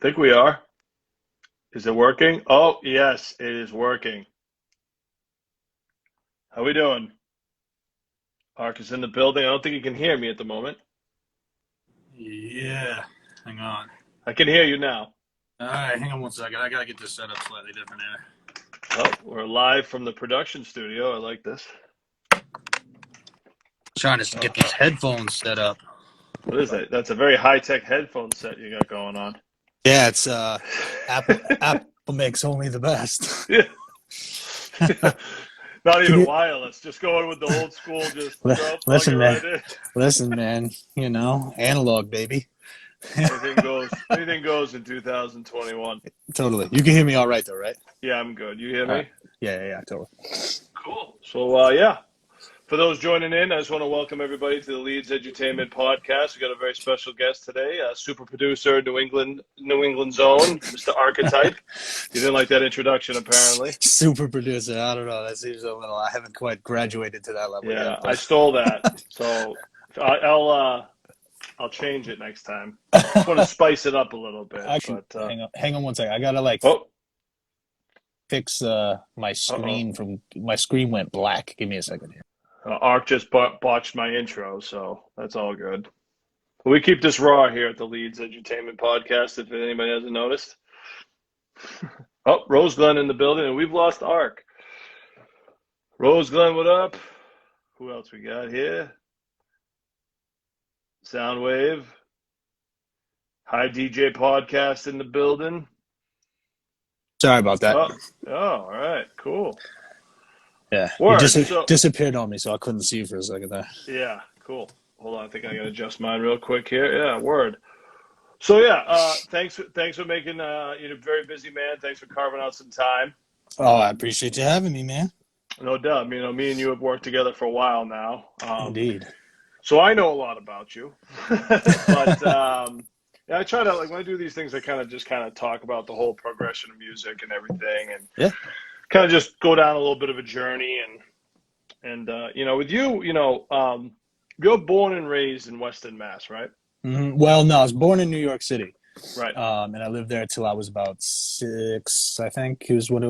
Think we are. Is it working? Oh, yes, it is working. How we doing? Ark is in the building. I don't think you can hear me at the moment. Yeah, hang on. I can hear you now. All right, hang on one second. I gotta get this set up slightly different here. Oh, we're live from the production studio. I like this. Trying to get these headphones set up. What is that? That's a very high-tech headphone set you got going on. Yeah, it's Apple makes only the best. Yeah. Not even wireless. Just going with the old school. Just listen, man. Right in. Listen, man. You know, analog, baby. Anything goes. Anything goes in 2021. Totally. You can hear me all right, though, right? Yeah, I'm good. You hear me? Right. Yeah, totally. Cool. So, yeah. For those joining in, I just want to welcome everybody to the Leedz Edutainment Podcast. We got a very special guest today, super producer, New England Zone, Mr. Arcitype. You didn't like that introduction, apparently. Super producer. I don't know. That seems a little. I haven't quite graduated to that level Yeah, yet. I stole that, so I'll change it next time. I just want to spice it up a little bit. Actually, but, hang on one second. I gotta fix my screen my screen went black. Give me a second here. Ark just botched my intro, so that's all good. We keep this raw here at the Leedz Edutainment Podcast, if anybody hasn't noticed. Oh, Rose Glenn in the building, and we've lost Ark. Rose Glenn, what up? Who else we got here? Soundwave. Hi, DJ Podcast in the building. Sorry about that. Oh, all right, cool. Yeah, you just disappeared on me, so I couldn't see you for a second there. Yeah, cool. Hold on, I think I gotta adjust mine real quick here. Yeah, word. So yeah, thanks for making you're a very busy man. Thanks for carving out some time. Oh, I appreciate you having me, man. No doubt. You know, me and you have worked together for a while now. Indeed. So I know a lot about you, but yeah, I try to when I do these things, I kind of talk about the whole progression of music and everything, and kind of just go down a little bit of a journey, and you know, with you, you're born and raised in Western Mass, right? Mm-hmm. Well, no, I was born in New York City, right? And I lived there till I was about 6, I think. It was 5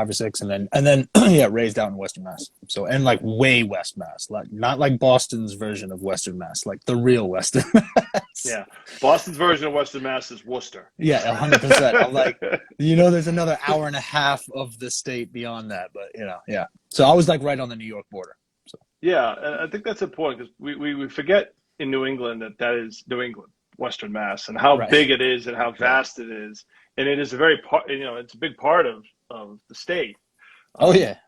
or 6, and then yeah, raised out in Western Mass. So and like way West Mass, like not like Boston's version of Western Mass, like the real Western Mass. Yeah, Boston's version of Western Mass is Worcester. Yeah, 100%. I'm like, there's another hour and a half of the state beyond that, but yeah. So I was like right on the New York border. So yeah, and I think that's important because we forget in New England that is New England, Western Mass, and how big it is and how vast it is, and it is it's a big part of the state. Oh yeah,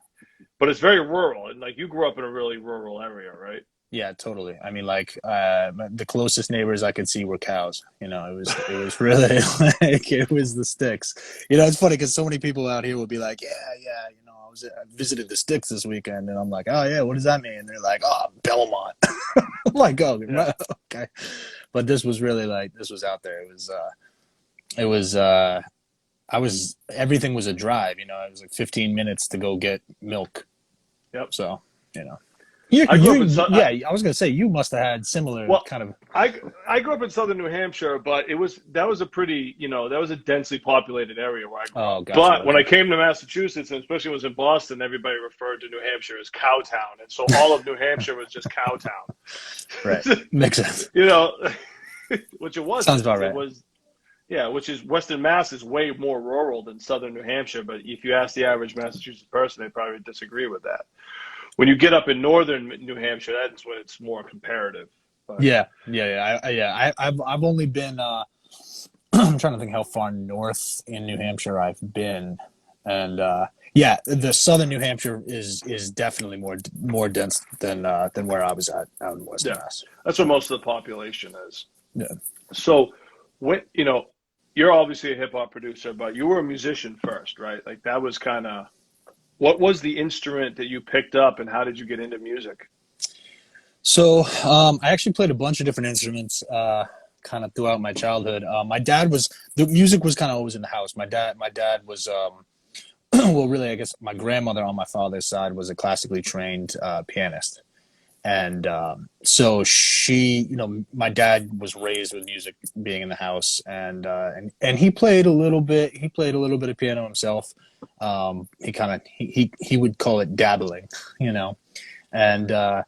but it's very rural, and like you grew up in a really rural area, right? Yeah, totally. I mean, like the closest neighbors I could see were cows. It was really like it was the sticks. It's funny because so many people out here will be like, yeah. I visited the sticks this weekend, and I'm like, oh yeah, what does that mean? And they're like, oh, Belmont. I'm like, oh, yeah. Okay. But this was really this was out there. Everything was a drive. It was like 15 minutes to go get milk. Yep. So I was gonna say you must have had similar kind of. I grew up in southern New Hampshire, but that was a pretty that was a densely populated area where I grew up. Gotcha. But when I came to Massachusetts, and especially when I was in Boston, everybody referred to New Hampshire as Cowtown, and so all of New Hampshire was just Cowtown. Right, makes sense. Which it was. Sounds about right. It was, which is Western Mass is way more rural than southern New Hampshire. But if you ask the average Massachusetts person, they probably disagree with that. When you get up in northern New Hampshire, that's when it's more comparative. But. Yeah. I've only been. I'm trying to think how far north in New Hampshire I've been, and the southern New Hampshire is definitely more dense than where I was at out in Western Mass. That's where most of the population is. Yeah. So, when you're obviously a hip hop producer, but you were a musician first, right? Like that was kind of. What was the instrument that you picked up, and how did you get into music? So I actually played a bunch of different instruments kind of throughout my childhood. The music was kind of always in the house. My dad was, well, really, I guess my grandmother on my father's side was a classically trained pianist. And so she, you know, my dad was raised with music being in the house, and he played a little bit. He played a little bit of piano himself. He would call it dabbling, you know. And uh,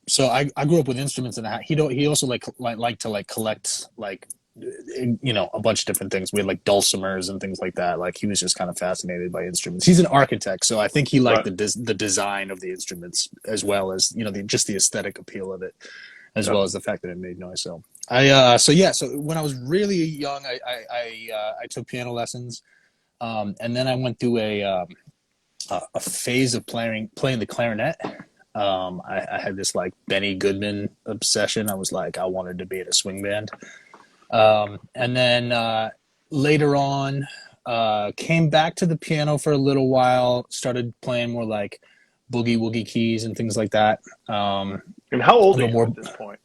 so I grew up with instruments in the house. He also liked to like collect like, you know, a bunch of different things. We had like dulcimers and things like that. Like he was just kind of fascinated by instruments. He's an architect, so I think he liked Right. the design of the instruments as well as, you know, just the aesthetic appeal of it, as Yep. well as the fact that it made noise. So so when I was really young, I took piano lessons, and then I went through a phase of playing the clarinet. I had this like Benny Goodman obsession. I was like, I wanted to be in a swing band. And then later on, came back to the piano for a little while, started playing more like boogie woogie keys and things like that. And how A old are little you more. at this point?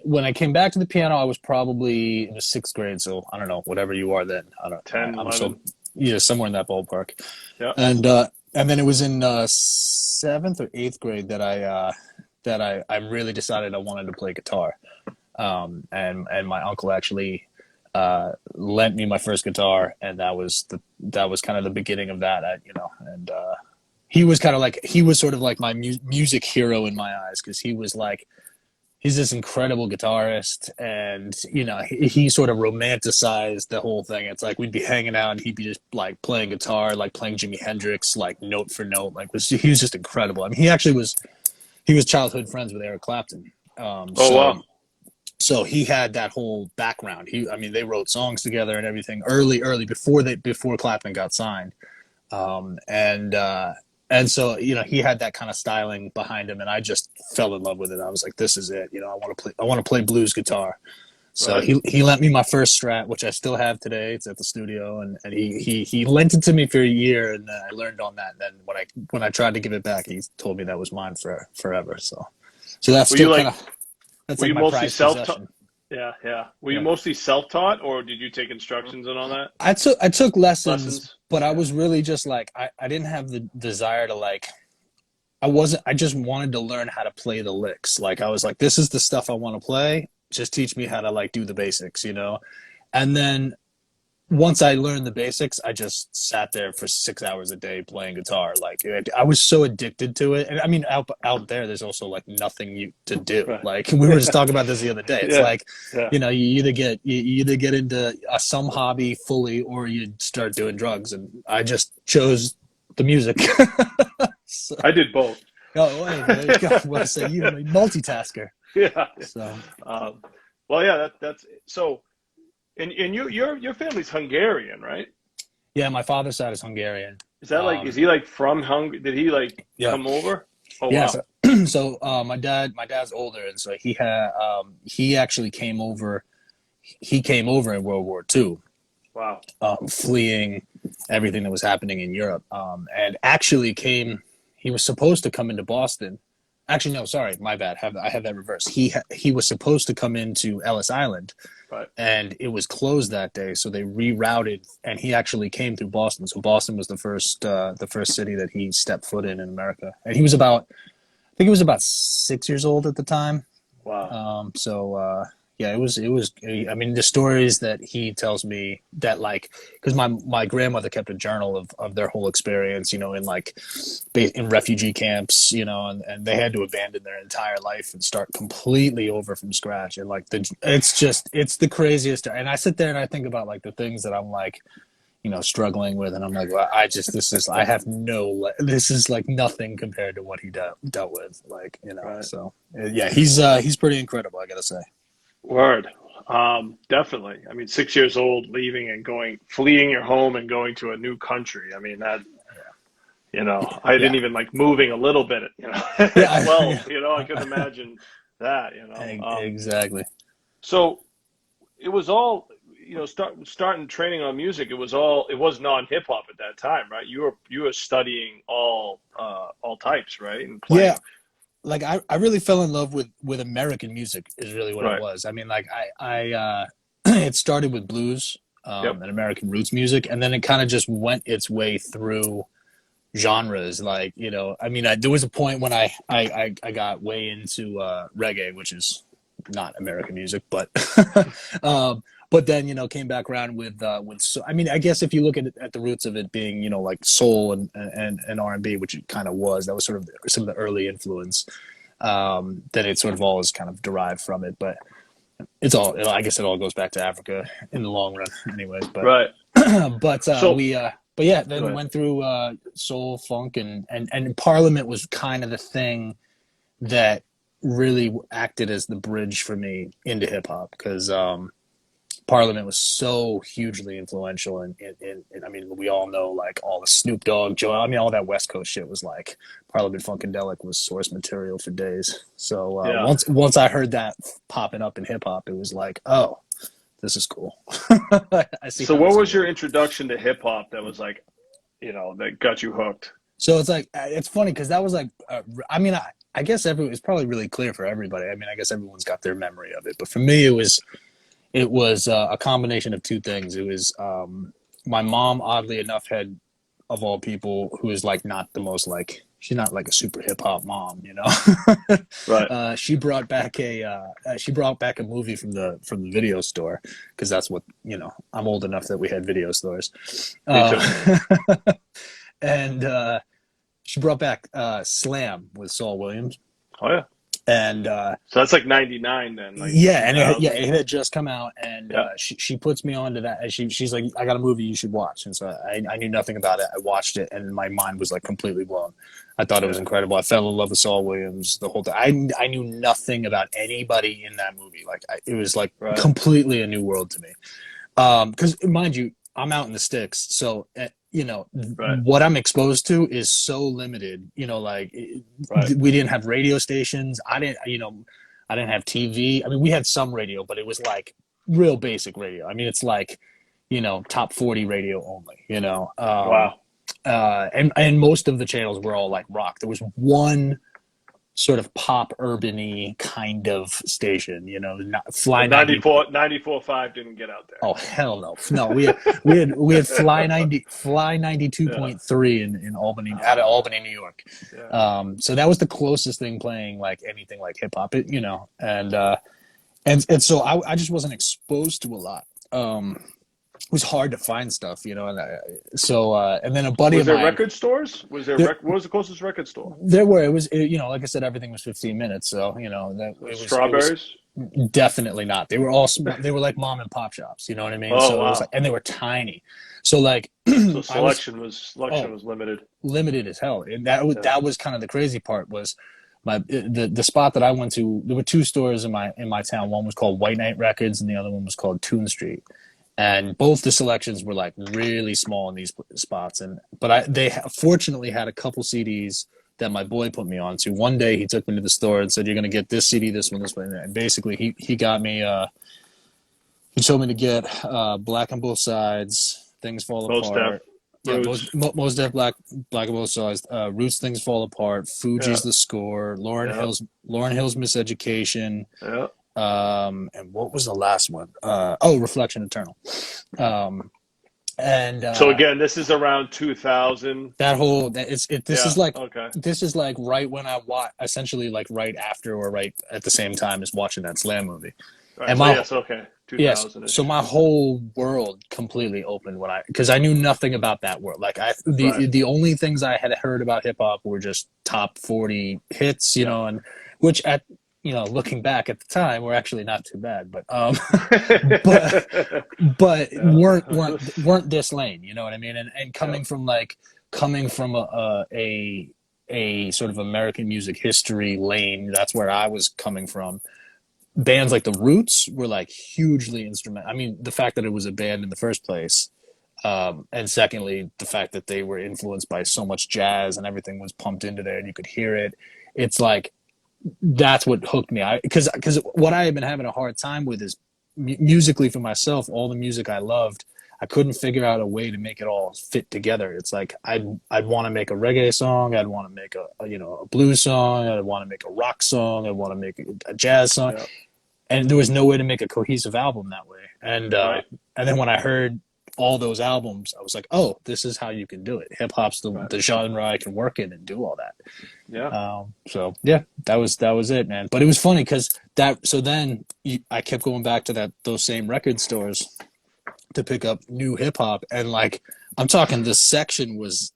When I came back to the piano, I was probably in the sixth grade, so I don't know, whatever you are then. I don't. 10, I'm so 11? yeah, somewhere in that ballpark. Yeah. And then it was in seventh or eighth grade that I really decided I wanted to play guitar. And my uncle actually lent me my first guitar, and that was kind of the beginning of that. You know, and he was sort of like my music hero in my eyes, because he was like, he's this incredible guitarist, and you know, he sort of romanticized the whole thing. It's like we'd be hanging out and he'd be just like playing guitar, like playing Jimi Hendrix, like note for note. He was just incredible. I mean, he was childhood friends with Eric Clapton. Oh, wow. So he had that whole background. I mean, they wrote songs together and everything early before Clapton got signed. Um, and uh, and so, you know, he had that kind of styling behind him, and I just fell in love with it. I was like, this is it. You know, I want to play blues guitar. So Right. he lent me my first Strat, which I still have today. It's at the studio, and he lent it to me for a year, and I learned on that. And then when I tried to give it back, he told me that was mine for forever. So that's Were you still kind like, of that's were like you my mostly prized self-taught? possession. Yeah, yeah. Were you Yeah. mostly self-taught, or did you take instructions and all that? I took lessons, Lessons? but I Yeah. was really just like, I didn't have the desire to like, I just wanted to learn how to play the licks. Like I was like, this is the stuff I want to play. Just teach me how to like do the basics, you know? And then once I learned the basics, I just sat there for 6 hours a day playing guitar. Like I was so addicted to it. And I mean, out there, there's also like nothing to do. Right. Like we were just talking about this the other day. It's Yeah. like, Yeah. you know, you either get into some hobby fully, or you start doing drugs. And I just chose the music. So, I did both. oh, hey, there you go. Well, so you multitasker. Yeah. So Um, well, yeah, that's so. And your family's Hungarian, right? yeah, my father's side is Hungarian. Is that like, is he like from Hungary? Did he like Yeah. come over? Oh, Yeah, wow. so, my dad's older, and so he actually came over. He came over in World War II, Wow. fleeing everything that was happening in Europe, and actually came. He was supposed to come into Boston. Actually, no, sorry, my bad. I have that reversed. He was supposed to come into Ellis Island, Right. and it was closed that day, so they rerouted, and he actually came through Boston. So Boston was the first city that he stepped foot in America, and he was about, I think he was about 6 years old at the time. Wow. Yeah, it was. I mean, the stories that he tells me, that like, because my grandmother kept a journal of their whole experience, you know, in refugee camps, you know, and they had to abandon their entire life and start completely over from scratch. And like it's the craziest. And I sit there and I think about like the things that I'm like, you know, struggling with, and I'm like, well, this is like nothing compared to what he dealt with, like, you know. Right. So yeah, he's pretty incredible, I gotta say. Word. Definitely. I mean, 6 years old, leaving and fleeing your home and going to a new country. I mean, that, I didn't Yeah, even like moving a little bit, at yeah, 12, I could imagine that. exactly. So it was all, starting training on music. It was non-hip hop at that time, right? You were studying all types, right? And Yeah, playing. like I really fell in love with American music is really what it Right. was. I mean, like it started with blues, Yep. and American roots music, and then it kind of just went its way through genres. Like, you know, I mean, there was a point when I got way into reggae, which is not American music, but but then, you know, came back around with I mean, I guess if you look at the roots of it being, you know, like soul and R&B, which it kind of was, that was sort of some of the early influence. Then it sort of all is kind of derived from it, but it's all, I guess it all goes back to Africa in the long run anyways, but Right. but So but yeah, then went through soul, funk, and Parliament was kind of the thing that really acted as the bridge for me into hip hop, because Parliament was so hugely influential, and I mean, we all know like all the Snoop Dogg, Joe. I mean, all that West Coast shit was like Parliament Funkadelic was source material for days. So once I heard that popping up in hip hop, it was like, oh, this is cool. I see. So what was your introduction to hip hop that was like, you know, that got you hooked? So it's like, it's funny because that was like, I mean, I guess it's probably really clear for everybody. I mean, I guess everyone's got their memory of it, but for me, it was a combination of two things. It was my mom, oddly enough, had, of all people, who is like not the most like, she's not like a super hip hop mom, you know. Right. She brought back a movie from the video store, because that's what, you know, I'm old enough that we had video stores. And she brought back Slam with Saul Williams. Oh yeah. And so that's like 99 then. Like yeah, and it had just come out, and yeah. She puts me onto that, and she's like, I got a movie you should watch. And so I knew nothing about it. I watched it, and my mind was like completely blown. I thought it was incredible. I fell in love with Saul Williams the whole time. I knew nothing about anybody in that movie. Like it was like completely a new world to me. Because mind you, I'm out in the sticks, so you know, what I'm exposed to is so limited. You know, like we didn't have radio stations. I didn't have TV. I mean, we had some radio, but it was like real basic radio. I mean, it's like, you know, top 40 radio only. You know, wow. And most of the channels were all like rock. There was one sort of pop urban-y kind of station, you know, Fly 94.5 didn't get out there. Oh hell no. No, we had Fly 92.3 in Albany, out of Albany, New York. Yeah. So that was the closest thing playing like anything like hip hop, you know, and so I just wasn't exposed to a lot. It was hard to find stuff, you know, and and then a buddy of mine. Was there record stores? Was there? What was the closest record store? There were. You know, like I said, everything was 15 minutes, so you know that. Strawberries? Definitely not. They were all. They were like mom and pop shops. You know what I mean? Oh, so wow. It was like, and they were tiny. So like. So selection was limited. Limited as hell, and that was kind of the crazy part. Was the spot that I went to? There were two stores in my town. One was called White Knight Records, and the other one was called Toon Street. And both the selections were like really small in these spots, but they fortunately had a couple CDs that my boy put me on to. One day he took me to the store and said, "You're gonna get this CD, this one, and basically he got me. He told me to get Black on Both Sides, Things Fall Apart. Most Def, Black on Both Sides, Roots, Things Fall Apart, Fuji's The Score, Lauryn Hill's Miseducation. Yeah. And what was the last one? Reflection Eternal. And so again, this is around 2000. This is like right when I essentially like right after or right at the same time as watching that Slam movie. Right, and so 2000. So my whole world completely opened because I knew nothing about that world. Like the only things I had heard about hip hop were just top 40 hits, you know, and which you know, looking back at the time, were actually not too bad, but weren't this lane, you know what I mean? And coming from a sort of American music history lane, that's where I was coming from. Bands like The Roots were like hugely instrumental. I mean, the fact that it was a band in the first place, and secondly, the fact that they were influenced by so much jazz and everything was pumped into there and you could hear it. It's like, that's what hooked me. Because what I had been having a hard time with is musically for myself, all the music I loved, I couldn't figure out a way to make it all fit together. It's like I'd want to make a reggae song, I'd want to make a blues song, I'd want to make a rock song, I'd want to make a jazz song, and there was no way to make a cohesive album that way. And then when I heard all those albums, I was like, oh, this is how you can do it. Hip hop's the genre I can work in and do all that. Yeah. So yeah, that was it, man. But it was funny because then I kept going back to those same record stores to pick up new hip hop, and like I'm talking, this section was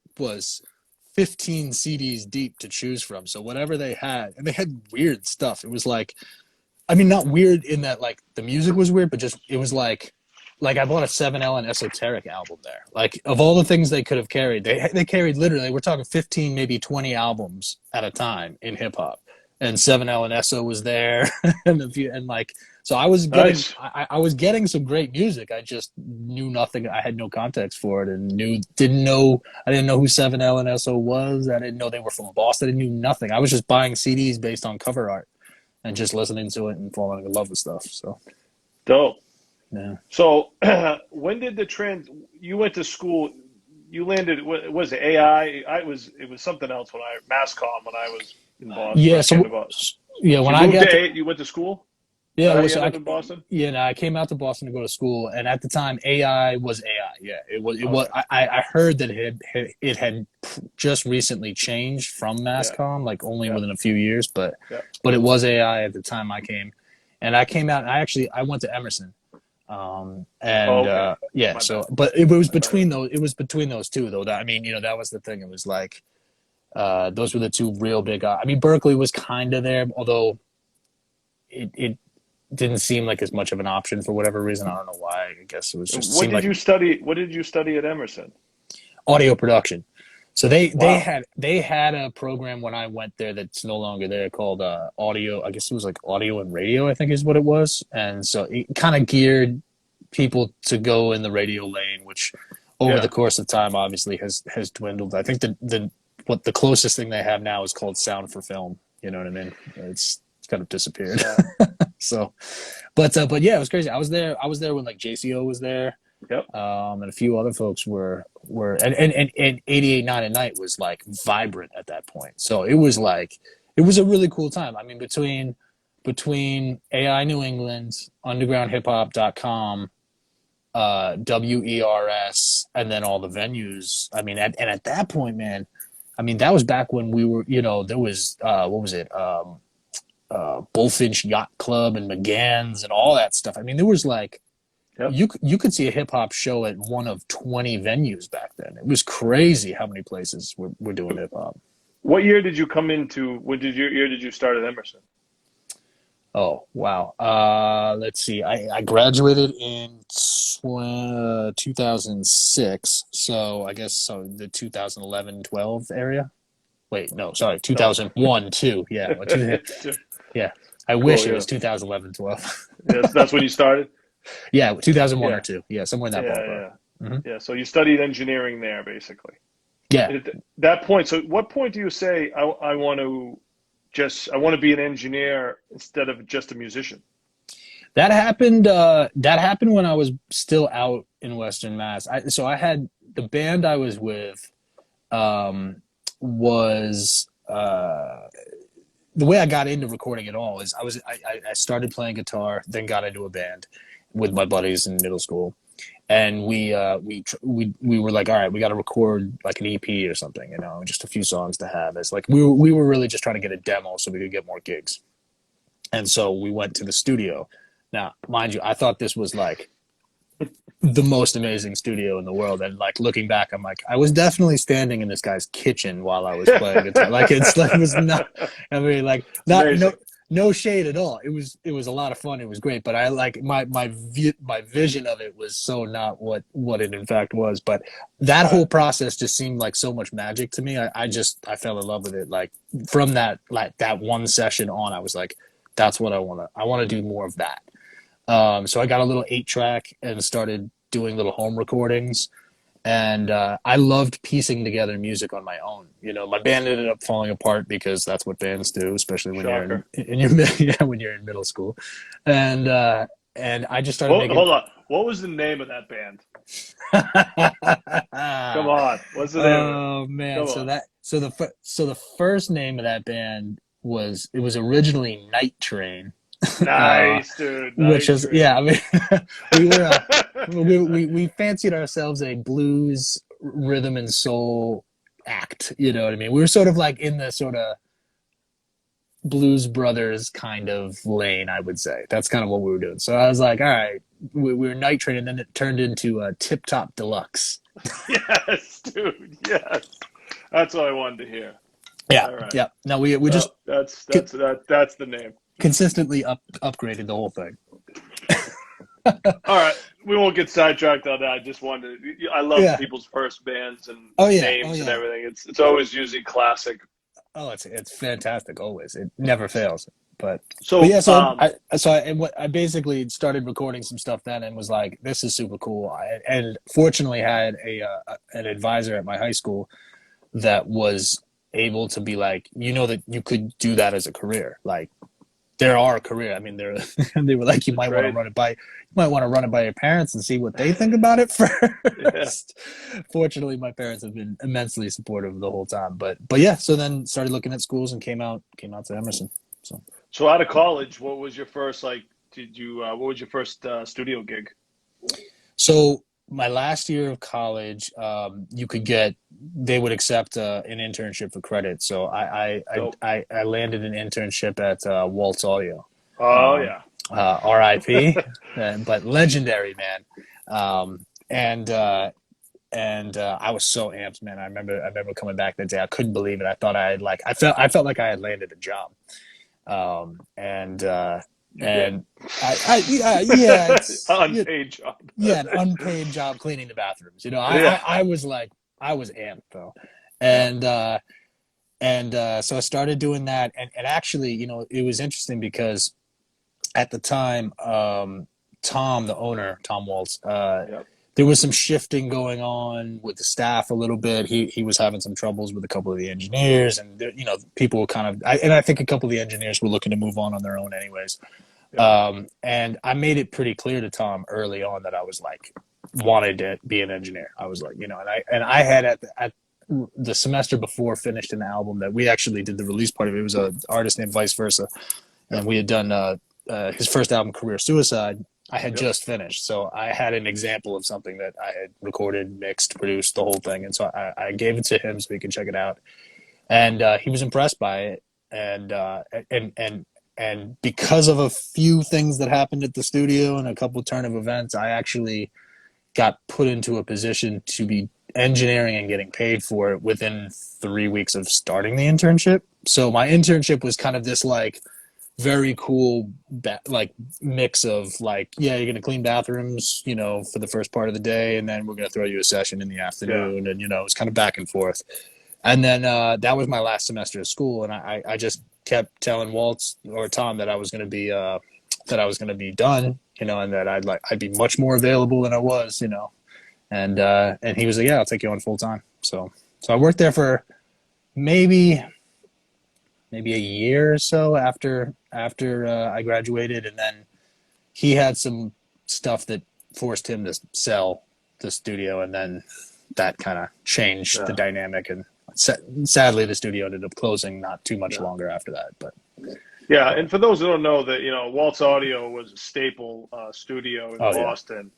15 CDs deep to choose from. So whatever they had, and they had weird stuff. It was like, I mean, not weird in that like the music was weird, but just it was like I bought a 7L and Esoteric album there. Like of all the things they could have carried, they carried literally, we're talking 15, maybe 20 albums at a time in hip hop. And 7L and Eso was there, and like so I was getting Nice. I was getting some great music. I just knew nothing. I had no context for it, and I didn't know who 7L and Eso was. I didn't know they were from Boston. I knew nothing. I was just buying CDs based on cover art and just listening to it and falling in love with stuff. So Dope. yeah. So when did you went to school, you landed, was it AI? It was something else MassComm when I was in Boston. Yeah. So yeah, when I got you went to school? yeah, You so ended up in Boston? yeah, no, I came out to Boston to go to school, and at the time, AI was AI. Yeah, it was. I heard that it had just recently changed from MassComm, like only within a few years, but it was AI at the time I came, and I came out. And I went to Emerson, yeah. So, but it was between those. It was between those two, though. That I mean, that was the thing. It was like those were the two real big. I mean, Berkeley was kind of there, although it didn't seem like as much of an option for whatever reason. I don't know why. I guess it was just. What did you study at Emerson? Audio production. So they had a program when I went there that's no longer there called audio. I guess it was like audio and radio, I think is what it was. And so it kind of geared people to go in the radio lane, which over the course of time obviously has dwindled. I think the closest thing they have now is called sound for film. You know what I mean? It's kind of disappeared. Yeah. So, but yeah, it was crazy. I was there when like JCO was there. Yep. And a few other folks were and 88.9 at night was like vibrant at that point. So it was a really cool time. I mean, between AI New England, undergroundhiphop.com, WERS, and then all the venues. I mean, at that point, man, I mean, that was back when we were, there was, what was it? Bullfinch Yacht Club and McGann's and all that stuff. I mean, there was like, you could see a hip hop show at one of 20 venues back then. It was crazy how many places were doing hip hop. What year did you come into? What year did you start at Emerson? Oh wow! Let's see. I graduated in 2006, so I guess the 2011-12 area. Wait, no, sorry, 2001 too. Yeah, yeah. I wish it was 2011-12. Yes, that's when you started. Yeah, 2001 or two. Yeah, somewhere in that ballpark. Yeah. Mm-hmm. Yeah. So you studied engineering there, basically. Yeah. At that point. So, what point do you say I want to be an engineer instead of just a musician? That happened. That happened when I was still out in Western Mass. So I had the band I was with. Was the way I got into recording it all is I started playing guitar, then got into a band with my buddies in middle school, and we were like, all right, we got to record like an EP or something, just a few songs to have. It's like we were really just trying to get a demo so we could get more gigs, and so we went to the studio. Now, mind you, I thought this was like the most amazing studio in the world, and like looking back, I'm like, I was definitely standing in this guy's kitchen while I was playing guitar. Like it was not. I mean, like no shade at all. It was a lot of fun. It was great, but I like my vision of it was so not what it in fact was. But that whole process just seemed like so much magic to me. I fell in love with it. Like from that one session on, I was like, that's what I want to do more of that. So I got a little 8-track and started doing little home recordings, and I loved piecing together music on my own. My band ended up falling apart because that's what bands do, especially when you're when you're in middle school. And I just started making. Hold on, what was the name of that band? Come on, what's the name? Oh man, so the first name of that band was originally Night Train. Nice, dude. Which Nice is, yeah, I training. mean, we fancied ourselves a blues, rhythm and soul act. You know what I mean? We were sort of like in the sort of Blues Brothers kind of lane, I would say. That's kind of what we were doing. So I was like, all right, we were night training, and then it turned into a Tip Top Deluxe. Yes, dude. Yes. That's what I wanted to hear. Yeah, All right. yeah. No, we just That's the name. consistently upgraded the whole thing. All right. We won't get sidetracked on that. I just wanted I love Yeah. people's first bands and Oh yeah. Oh names and yeah. everything. It's always usually classic. Oh, it's fantastic always. It never fails. But So yeah, I basically started recording some stuff then and was like, this is super cool. And fortunately had an advisor at my high school that was able to be like, that you could do that as a career. Like there are a career. I mean, they were like, it's a trade. you might want to run it by your parents and see what they think about it Yeah. first. Fortunately, my parents have been immensely supportive the whole time. But yeah, so then started looking at schools and came out to Emerson. So out of college, what was your first what was your first studio gig? So my last year of college, they would accept an internship for credit. So I landed an internship at Waltz Audio. Oh yeah. RIP, but legendary, man. And I was so amped, man. I remember coming back that day. I couldn't believe it. I thought I felt like I had landed a job. And Unpaid job. Yeah, an unpaid job cleaning the bathrooms. Yeah. I was like, I was amped though, Yeah. So I started doing that, and actually, it was interesting because at the time, Tom, the owner, Tom Waltz, Yep. there was some shifting going on with the staff a little bit. He was having some troubles with a couple of the engineers, and people were I think a couple of the engineers were looking to move on their own anyways. Yep. And I made it pretty clear to Tom early on that I was like wanted to be an engineer. I was like, and I had at the semester before finished an album that we actually did the release part of it. It was an artist named Vice Versa, and we had done his first album, Career Suicide. I had just finished, so I had an example of something that I had recorded, mixed, produced, the whole thing, and so I gave it to him so he could check it out, and he was impressed by it, and because of a few things that happened at the studio and a couple turn of events, I actually got put into a position to be engineering and getting paid for it within 3 weeks of starting the internship. So my internship was kind of this like very cool mix of like, yeah, you're gonna clean bathrooms, for the first part of the day, and then we're gonna throw you a session in the afternoon, and it was kind of back and forth. And then that was my last semester of school, and I just kept telling Waltz or Tom that I was gonna be done, and that I'd be much more available than I was, and he was like, yeah, I'll take you on full time. So I worked there for maybe a year or so after I graduated, and then he had some stuff that forced him to sell the studio, and then that kind of changed the dynamic, and sadly the studio ended up closing not too much longer after that. But yeah, and for those who don't know, that Waltz Audio was a staple studio in Boston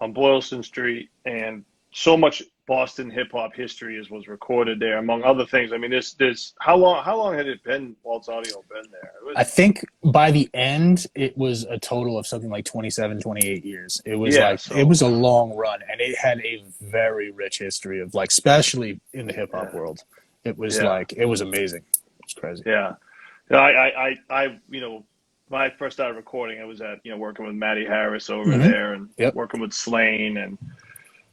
on Boylston Street, and so much Boston hip hop history was recorded there, among other things. I mean, this how long had it been? Waltz Audio been there? I think by the end it was a total of something like 27, 28 yeyears. It was it was a long run, and it had a very rich history of especially in the hip hop world. It was it was amazing. It was crazy. Yeah, I when I first started recording, I was at working with Matty Harris over there, and working with Slane and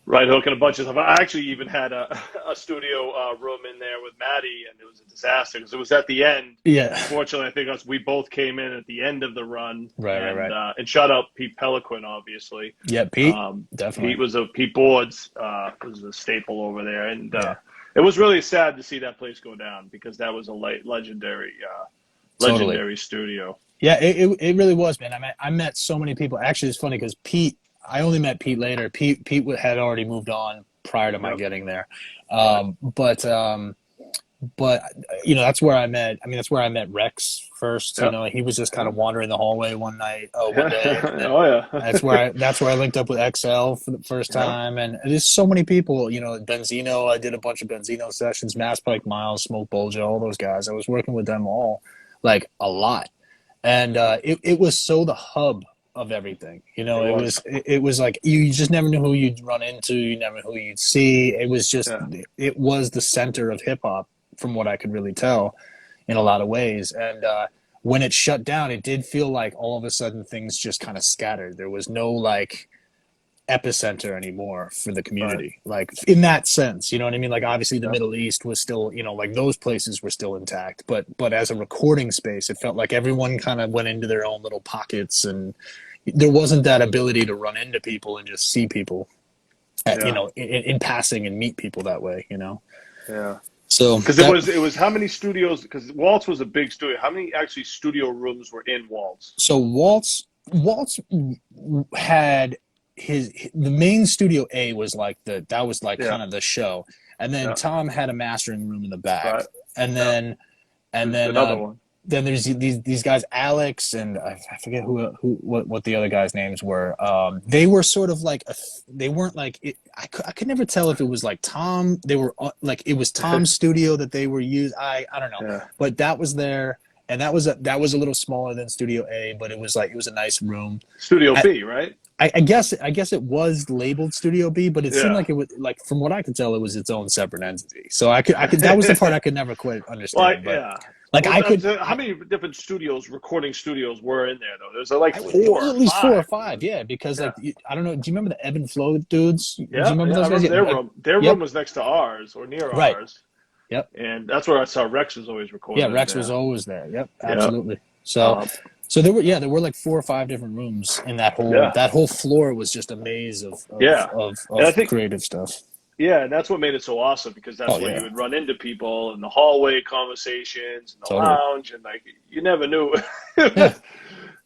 Right Hook and a bunch of stuff. I actually even had a studio room in there with Matty, and it was a disaster because it was at the end. Yeah. Fortunately, I think we both came in at the end of the run. Right. And shout out Pete Peliquin, obviously. Yeah, Pete. Definitely. Pete Boards was a staple over there, and it was really sad to see that place go down because that was a legendary studio. Yeah, it really was, man. I met so many people. Actually, it's funny because Pete. I only met Pete later. Pete had already moved on prior to my getting there. But but that's where I met. I mean, that's where I met Rex first. Yep. He was just kind of wandering the hallway one day, and then Oh yeah. that's where I linked up with XL for the first time. And there's so many people. Benzino. I did a bunch of Benzino sessions. Mass Pike, Miles, Smoke Bolger, all those guys. I was working with them all like a lot, and it was so the hub of everything. It was like you just never knew who you'd run into. You never knew who you'd see. It was just it was the center of hip hop, from what I could really tell, in a lot of ways. And when it shut down, it did feel like all of a sudden things just kind of scattered. There was no like epicenter anymore for the community, like in that sense. You know what I mean? Like obviously the Middle East was still, like those places were still intact, but as a recording space, it felt like everyone kind of went into their own little pockets, and there wasn't that ability to run into people and just see people in passing and meet people that way. Yeah. So because it was how many studios? Because Waltz was a big studio. How many actually studio rooms were in Waltz? So Waltz had the main studio A was like that was like kind of the show, and then Tom had a mastering room in the back, and then another one. Then there's these guys, Alex, and I forget what the other guys' names were. They were sort of like they weren't like it, I could never tell if it was like Tom. They were like it was Tom's studio that they were used. I don't know, but that was there, and that was a little smaller than Studio A, but it was a nice room. Studio B, right? I guess it was labeled Studio B, but it seemed like it was like from what I could tell, it was its own separate entity. So I could that was the part I could never quite understand. Like how many different recording studios were in there though? There's like four, at least 4 or 5, because like I don't know. Do you remember the Ebb and Flow dudes? Yeah, do you remember those guys? Their room was next to ours or near ours. Yep. And that's where I saw Rex was always recording. Yeah, Rex was always there. Yep, absolutely. So there were like 4 or 5 different rooms in that whole floor was just a maze of creative stuff. Yeah, and that's what made it so awesome, because that's when you would run into people in the hallway conversations, in the lounge, and like you never knew. It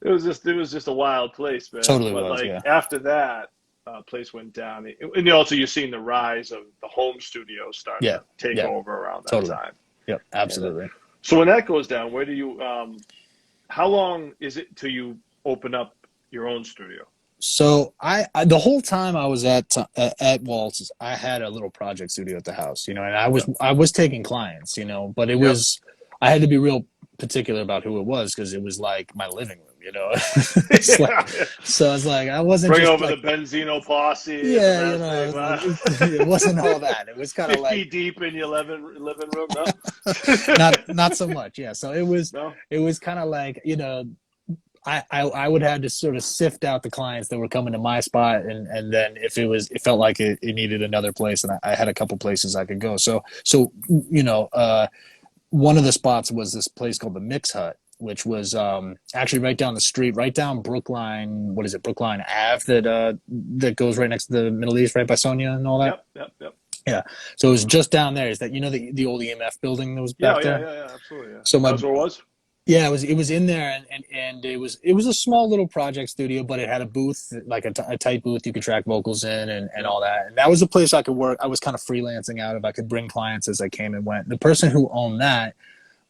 was just a wild place, man. Totally but was. After that, place went down, and also you're seeing the rise of the home studio start to take over around that time. Yep, absolutely. So when that goes down, where do you? How long is it till you open up your own studio? So I the whole time I was at Waltz, I had a little project studio at the house, and I was taking clients, but it was I had to be real particular about who it was, because it was like my living room, So I was like, I wasn't bring just over like, the Benzino posse. It wasn't all that. It was kind of like deep in your living room. No? not so much. Yeah. So it was kind of like, I would have to sort of sift out the clients that were coming to my spot, and then if it felt like it needed another place, and I had a couple places I could go. So one of the spots was this place called the Mix Hut, which was actually right down the street, right down Brookline. What is it, Brookline Ave? That goes right next to the Middle East, right by Sonia and all that. Yep. Yeah. So it was just down there. Is that the old EMF building that was back there? Yeah, absolutely. Yeah. So that's where it was. Yeah, it was in there, and it was a small little project studio, but it had a booth, like a tight booth you could track vocals in and all that. And that was a place I could work. I was kind of freelancing out of. I could bring clients as I came and went. The person who owned that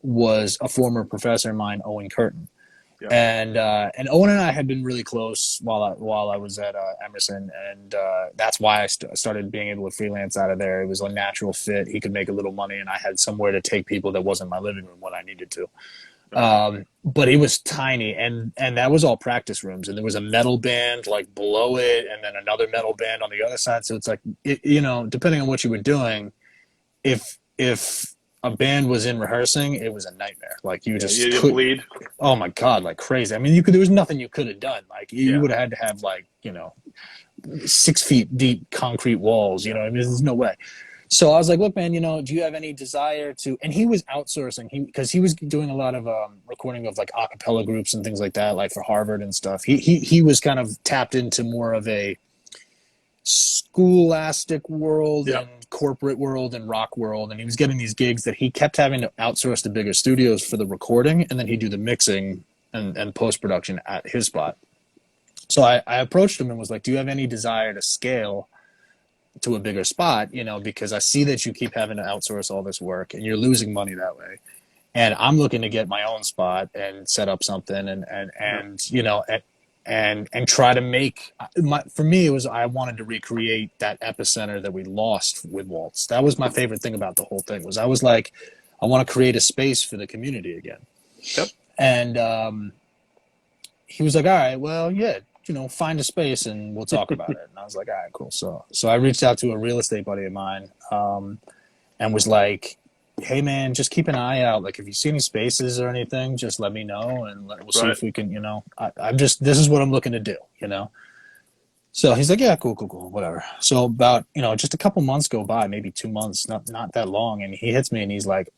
was a former professor of mine, Owen Curtin. Yeah. And Owen and I had been really close while I was at Emerson, and that's why I started being able to freelance out of there. It was a natural fit. He could make a little money, and I had somewhere to take people that wasn't my living room when I needed to. But it was tiny, and that was all practice rooms, and there was a metal band like below it, and then another metal band on the other side. So it's like, depending on what you were doing, if a band was in rehearsing, it was a nightmare. Like you just bleed. Oh my God, like crazy. I mean, there was nothing you could have done. Like you would have had to have like 6 feet deep concrete walls. I mean, there's no way. So I was like, look, man, do you have any desire to, and he was outsourcing, because he was doing a lot of recording of like a cappella groups and things like that, like for Harvard and stuff. He was kind of tapped into more of a scholastic world and corporate world and rock world. And he was getting these gigs that he kept having to outsource to bigger studios for the recording. And then he'd do the mixing and post-production at his spot. So I approached him and was like, do you have any desire to scale to a bigger spot, because I see that you keep having to outsource all this work and you're losing money that way. And I'm looking to get my own spot and set up something and try to make for me, it was, I wanted to recreate that epicenter that we lost with Waltz. That was my favorite thing about the whole thing, was I was like, I want to create a space for the community again. Yep. And he was like, all right, well, yeah, find a space and we'll talk about it. And I was like, all right, cool. So I reached out to a real estate buddy of mine, and was like, hey man, just keep an eye out. Like, if you see any spaces or anything, just let me know, and we'll see if we can, this is what I'm looking to do, So he's like, yeah, cool, whatever. So about, just a couple months go by, maybe 2 months, not that long. And he hits me and he's like,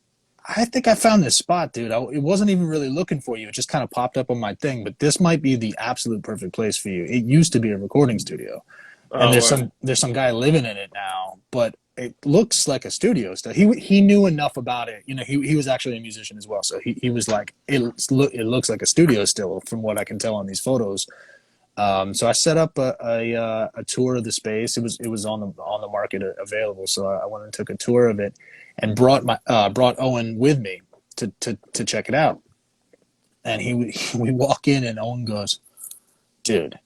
I think I found this spot, dude. It wasn't even really looking for you. It just kind of popped up on my thing, but this might be the absolute perfect place for you. It used to be a recording studio, and there's some guy living in it now, but it looks like a studio still. He knew enough about it. He was actually a musician as well, so he was like, it looks like a studio still from what I can tell on these photos. So I set up a tour of the space. It was on the market available, so I went and took a tour of it, and brought Owen with me to check it out. And we walk in, and Owen goes, dude,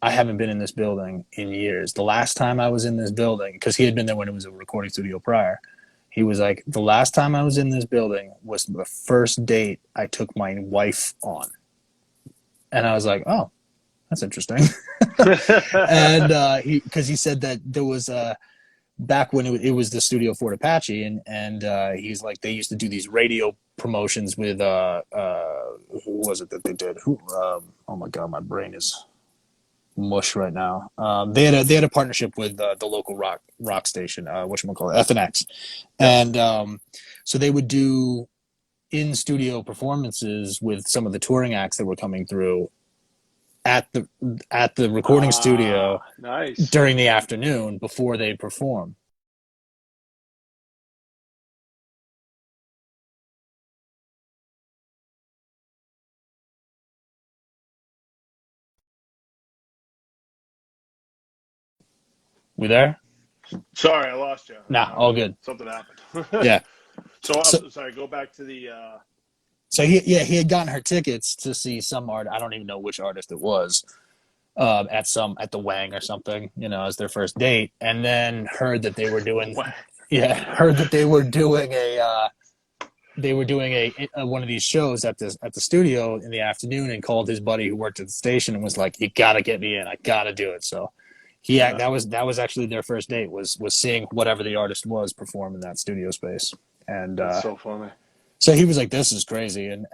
I haven't been in this building in years. The last time I was in this building, because he had been there when it was a recording studio prior, he was like, the last time I was in this building was the first date I took my wife on. And I was like, oh, that's interesting. And because he said that there was back when it was the studio Fort Apache, and he's like, they used to do these radio promotions with who was it that they did? Oh my god, my brain is mush right now. They had a partnership with the local rock station, whatchamacallit, FNX, and so they would do in studio performances with some of the touring acts that were coming through at the recording studio. Nice. During the afternoon before they perform. We there? Sorry, I lost you. Nah, all good. Something happened. Yeah. So sorry, go back to the. So he had gotten her tickets to see some art. I don't even know which artist it was. At the Wang or something, as their first date, and then heard that they were doing. Heard that they were doing a one of these shows at the studio in the afternoon, and called his buddy who worked at the station and was like, "You gotta get me in. I gotta do it." So that was actually their first date, was seeing whatever the artist was perform in that studio space. And that's so funny. So he was like, "This is crazy," and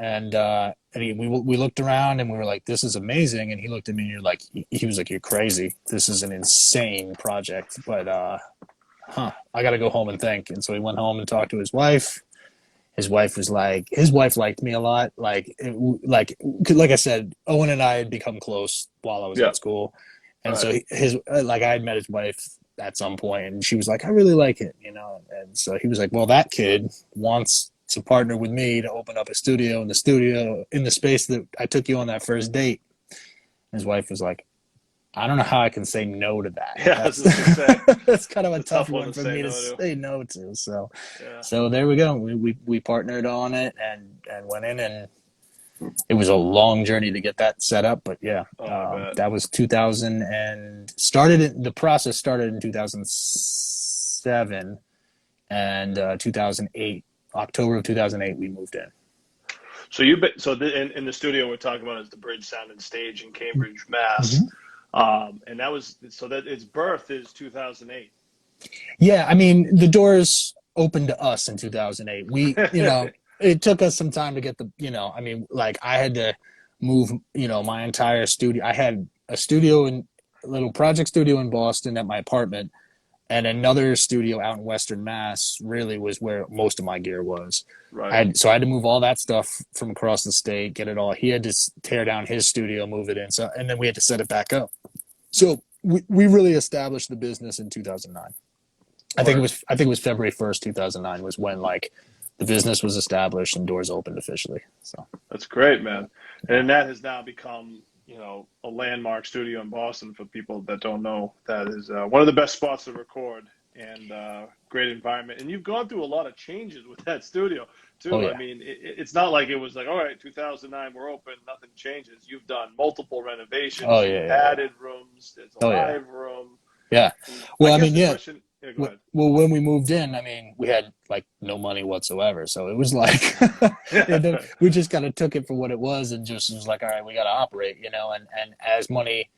we looked around and we were like, "This is amazing." And he looked at me and he was like, "You're crazy. This is an insane project, but I got to go home and think." And so he went home and talked to his wife. His wife liked me a lot. Like I said, Owen and I had become close while I was at school, and so I had met his wife at some point, and she was like, "I really like it," And so he was like, "Well, that kid wants to partner with me to open up a studio in the space that I took you on that first date." And his wife was like, "I don't know how I can say no to that." Yeah, that's kind of a tough one for me to say no to. So there we go. We partnered on it and went in, and it was a long journey to get that set up. But that was 2000 and the process started in 2007, and 2008. October of 2008, we moved in. So in the studio we're talking about is the Bridge Sound and Stage in Cambridge, Mass. Mm-hmm. And its birth is 2008. Yeah, I mean, the doors opened to us in 2008. We, it took us some time to get I had to move, my entire studio. I had a little project studio in Boston at my apartment, and another studio out in Western Mass really was where most of my gear was. Right. So I had to move all that stuff from across the state, get it all. He had to tear down his studio, move it in. And then we had to set it back up. So we really established the business in 2009. I think it was February 1st, 2009 was when the business was established and doors opened officially. So that's great, man. And that has now become a landmark studio in Boston for people that don't know. That is one of the best spots to record and great environment. And you've gone through a lot of changes with that studio Oh too. I yeah. mean, it's not like it was like, all right, 2009, we're open, nothing changes. You've done multiple Oh renovations, yeah. you've Yeah. Yeah. added rooms, there's a Oh yeah. live room. Yeah. And I Well, I guess mean, the yeah. question, yeah, go ahead. Well, when we moved in, I mean, we had like no money whatsoever, so it was like Yeah, we just kind of took it for what it was and just was like, all right, we got to operate, and as money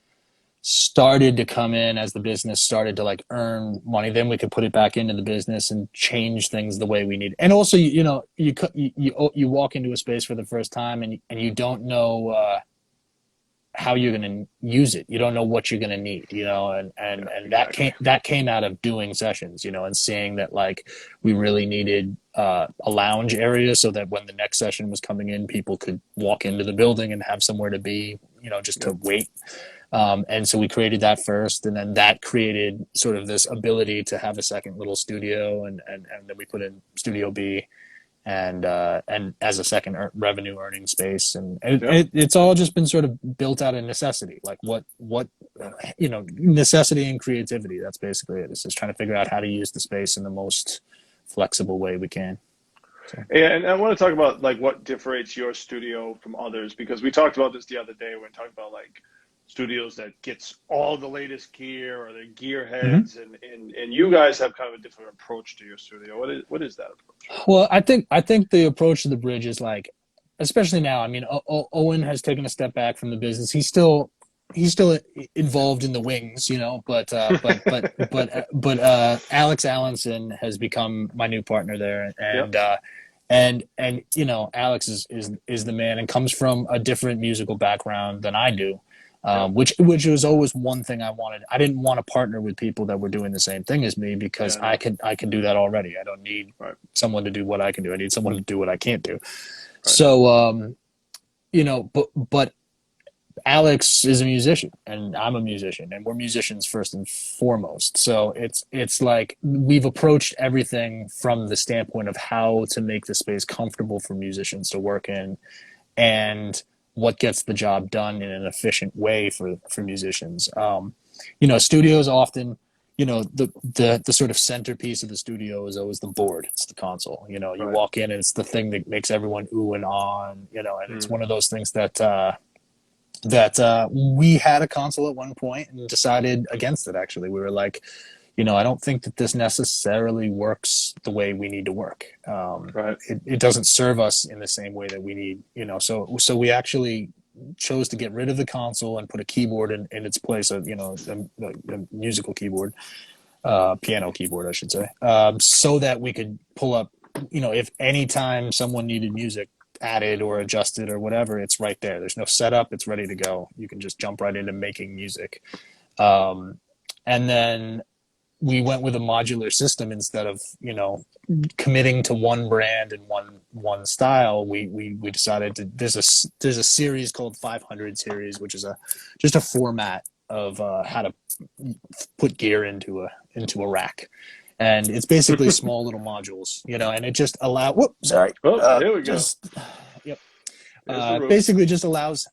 started to come in, as the business started to like earn money, then we could put it back into the business and change things the way we need. And also, you walk into a space for the first time and you don't know how you're going to use it. You don't know what you're going to need, and exactly. that came out of doing sessions, and seeing that like we really needed a lounge area so that when the next session was coming in, people could walk into the building and have somewhere to be, just to Yep. wait. And so we created that first, and then that created sort of this ability to have a second little studio, and then we put in Studio B, and as a second revenue earning space, and Yep. it's all just been sort of built out of necessity, like what necessity and creativity. That's basically it. It's just trying to figure out how to use the space in the most flexible way we can. So. Yeah, and I want to talk about like what differentiates your studio from others because we talked about this the other day when we talked about like studios that gets all the latest gear or the gearheads Mm-hmm. and you guys have kind of a different approach to your studio. What is that approach? Well, I think the approach to the bridge is like, especially now. I mean, Owen has taken a step back from the business. He's still involved in the wings, but Alex Allenson has become my new partner there, Yep. and Alex is the man and comes from a different musical background than I do. Yep. Which was always one thing I wanted. I didn't want to partner with people that were doing the same thing as me because Yeah, I no. can do that already. I don't need Right. someone to do what I can do. I need someone to do what I can't do. Right. So but Alex is a musician and I'm a musician and we're musicians first and foremost. So it's like we've approached everything from the standpoint of how to make the space comfortable for musicians to work in and what gets the job done in an efficient way for musicians. Studios often, the sort of centerpiece of the studio is always the board. It's the console. You Right. walk in and it's the thing that makes everyone ooh and on. And it's Mm. one of those things that we had a console at one point and decided against it. Actually, we were like, I don't think that this necessarily works the way we need to work. Right. It doesn't serve us in the same way that we need, so we actually chose to get rid of the console and put a keyboard in its place, a musical keyboard, piano keyboard, I should say, so that we could pull up, if any time someone needed music added or adjusted or whatever, it's right there. There's no setup. It's ready to go. You can just jump right into making music. And then we went with a modular system instead of committing to one brand and one style. We decided to there's a series called 500 series, which is just a format of how to put gear into a rack, and it's basically small little modules, and it just Oh, here we go. just yep. There's the room. Basically just allows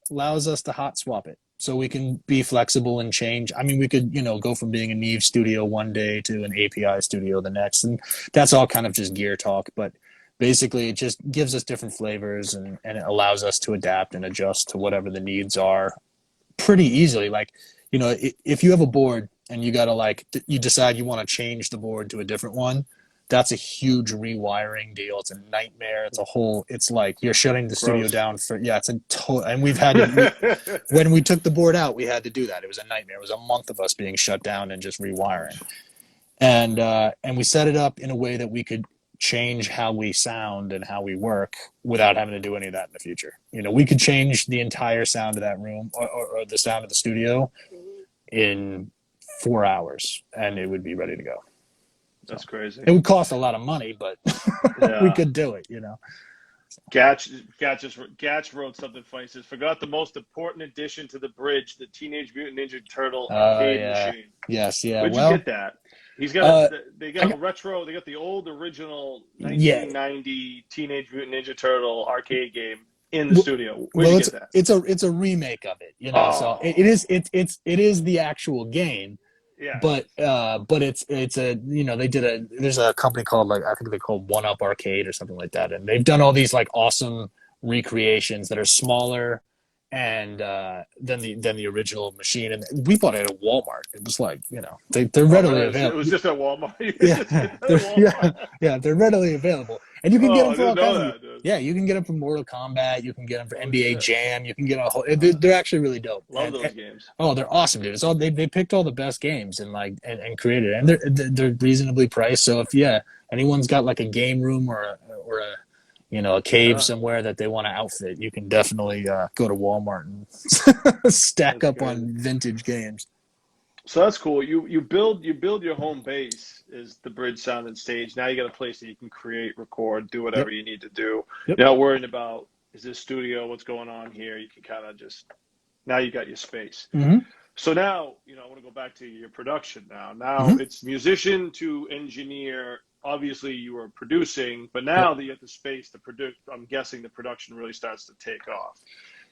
us to hot swap it so we can be flexible and change. I mean, we could, go from being a Neve studio one day to an API studio the next. And that's all kind of just gear talk. But basically, it just gives us different flavors and it allows us to adapt and adjust to whatever the needs are pretty easily. Like, if you have a board and you got to you decide you want to change the board to a different one, that's a huge rewiring deal. It's a nightmare. It's like you're shutting the studio Gross. down it's a total, and we've had when we took the board out, we had to do that. It was a nightmare. It was a month of us being shut down and just rewiring. And we set it up in a way that we could change how we sound and how we work without having to do any of that in the future. We could change the entire sound of that room or the sound of the studio in 4 hours and it would be ready to go. That's crazy. It would cost a lot of money, but we could do it, Gatch wrote something funny. He says, forgot the most important addition to the bridge, the Teenage Mutant Ninja Turtle arcade machine. Yes, yeah. Where'd you get that? He's got they got a retro, they got the old original 1990 Teenage Mutant Ninja Turtle arcade game in the studio? Where'd Well, you get that? it's a remake of it, you know. So Oh, it is the actual game, yes. but it's a, you know, there's a company called, like, I think they're called One Up Arcade or something like that, and they've done all these like awesome recreations that are smaller and than the original machine. And we bought it at Walmart. It was like, you know, they're Oh, readily man, it available. was just at Walmart. You Yeah, just get that at Walmart. they're readily available, and you can get Oh, them I for all didn't know kinds of. that, dude. Yeah, you can get them for Mortal Kombat. You can get them for Oh, NBA shit. Jam. You can get a whole. They're actually really dope. Love those games. Oh, they're awesome, dude. It's all they picked all the best games and like and created it, and they're reasonably priced. So if anyone's got like a game room or a, you know, a cave Yeah, somewhere that they want to outfit, you can definitely go to Walmart and stack that's up crazy. on vintage games. So that's cool. You build your home base is the bridge sound and stage. Now you got a place that you can create, record, do Yep. whatever you need to do. Yep. You're not worrying about, is this studio, what's going on here? You can kind of just, now you got your space. Mm-hmm. So now, I want to go back to your production now. Now Mm-hmm. it's musician to engineer. Obviously you are producing, but Yep. now that you have the space to produce, I'm guessing the production really starts to take off.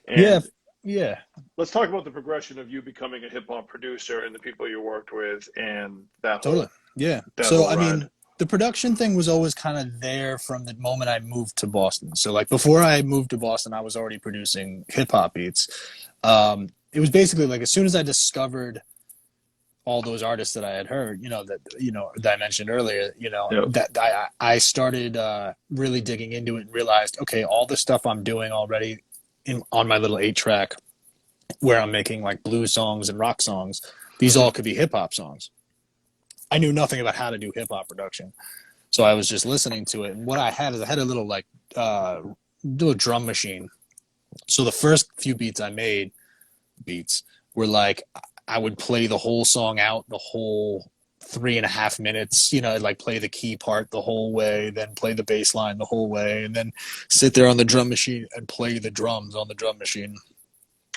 Yeah. And Yeah. let's talk about the progression of you becoming a hip hop producer and the people you worked with and Totally. Yeah. that So, whole I ride. mean, the production thing was always kind of there from the moment I moved to Boston. So, like, before I moved to Boston, I was already producing hip hop beats. It was basically like as soon as I discovered all those artists that I had heard, that I mentioned earlier, Yep. that I started really digging into it and realized, okay, all the stuff I'm doing already on my little 8-track, where I'm making like blues songs and rock songs, these all could be hip hop songs. I knew nothing about how to do hip hop production, so I was just listening to it. And what I had is I had a little like little drum machine. So the first few beats were like I would play the whole song out, the whole 3.5 minutes, like play the key part the whole way, then play the bass line the whole way, and then sit there on the drum machine and play the drums on the drum machine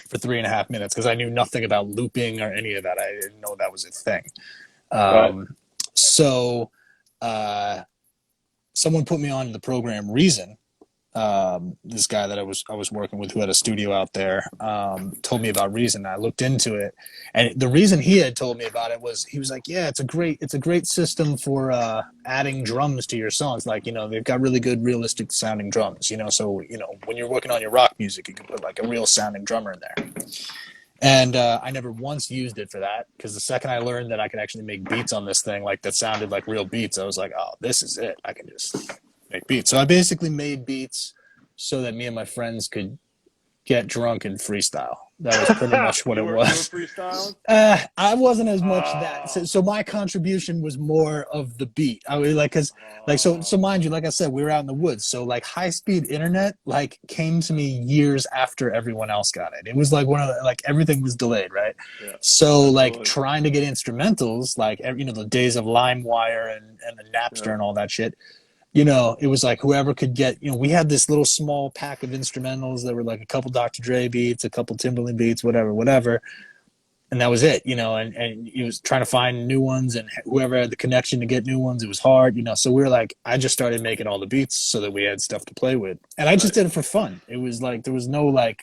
for 3.5 minutes because I knew nothing about looping or any of that. I didn't know that was a thing. Right. So someone put me on the program Reason. This guy that I was working with who had a studio out there told me about Reason. I looked into it, and the reason he had told me about it was he was like, yeah, it's a great system for adding drums to your songs. Like, they've got really good realistic sounding drums, so when you're working on your rock music, you can put like a real sounding drummer in there. And I never once used it for that, because the second I learned that I could actually make beats on this thing, like that sounded like real beats, I was like, oh, this is it. I can just make beats. So I basically made beats so that me and my friends could get drunk and freestyle. That was pretty much what it was. You were freestyling? I wasn't as much that. So my contribution was more of the beat. I was like, so mind you, like I said, we were out in the woods. So like high speed internet like came to me years after everyone else got it. It was like everything was delayed, right? Yeah, so like absolutely. trying to get instrumentals, like the days of LimeWire and the Napster and all that shit. It was like whoever could get, we had this little small pack of instrumentals that were like a couple Dr. Dre beats, a couple Timbaland beats, whatever. And that was it, and he was trying to find new ones, and whoever had the connection to get new ones, it was hard, So we were like, I just started making all the beats so that we had stuff to play with. And I just did it for fun. It was like, there was no I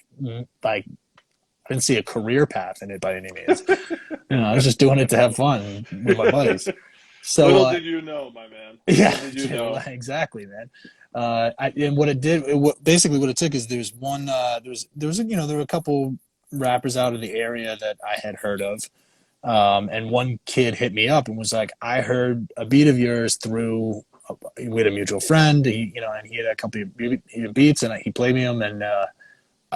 didn't see a career path in it by any means. I was just doing it to have fun with my buddies. So little did you know, my man. Yeah, Little did you know. Exactly, man. And what it did, basically what it took is there were a couple rappers out of the area that I had heard of, and one kid hit me up and was like, I heard a beat of yours through. We had a mutual friend, and he had a company of beats, and he played me them, and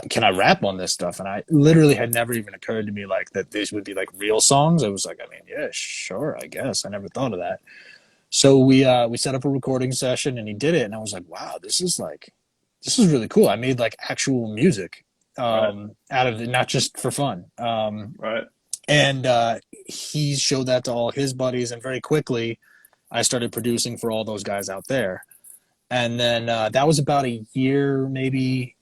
can I rap on this stuff? And I literally had never even occurred to me like that these would be like real songs. I was like, I mean, yeah, sure, I guess. I never thought of that. So we set up a recording session, and he did it, and I was like, wow, this is really cool. I made like actual music out of it, not just for fun. Right. And he showed that to all his buddies, and very quickly I started producing for all those guys out there. And then that was about a year, maybe.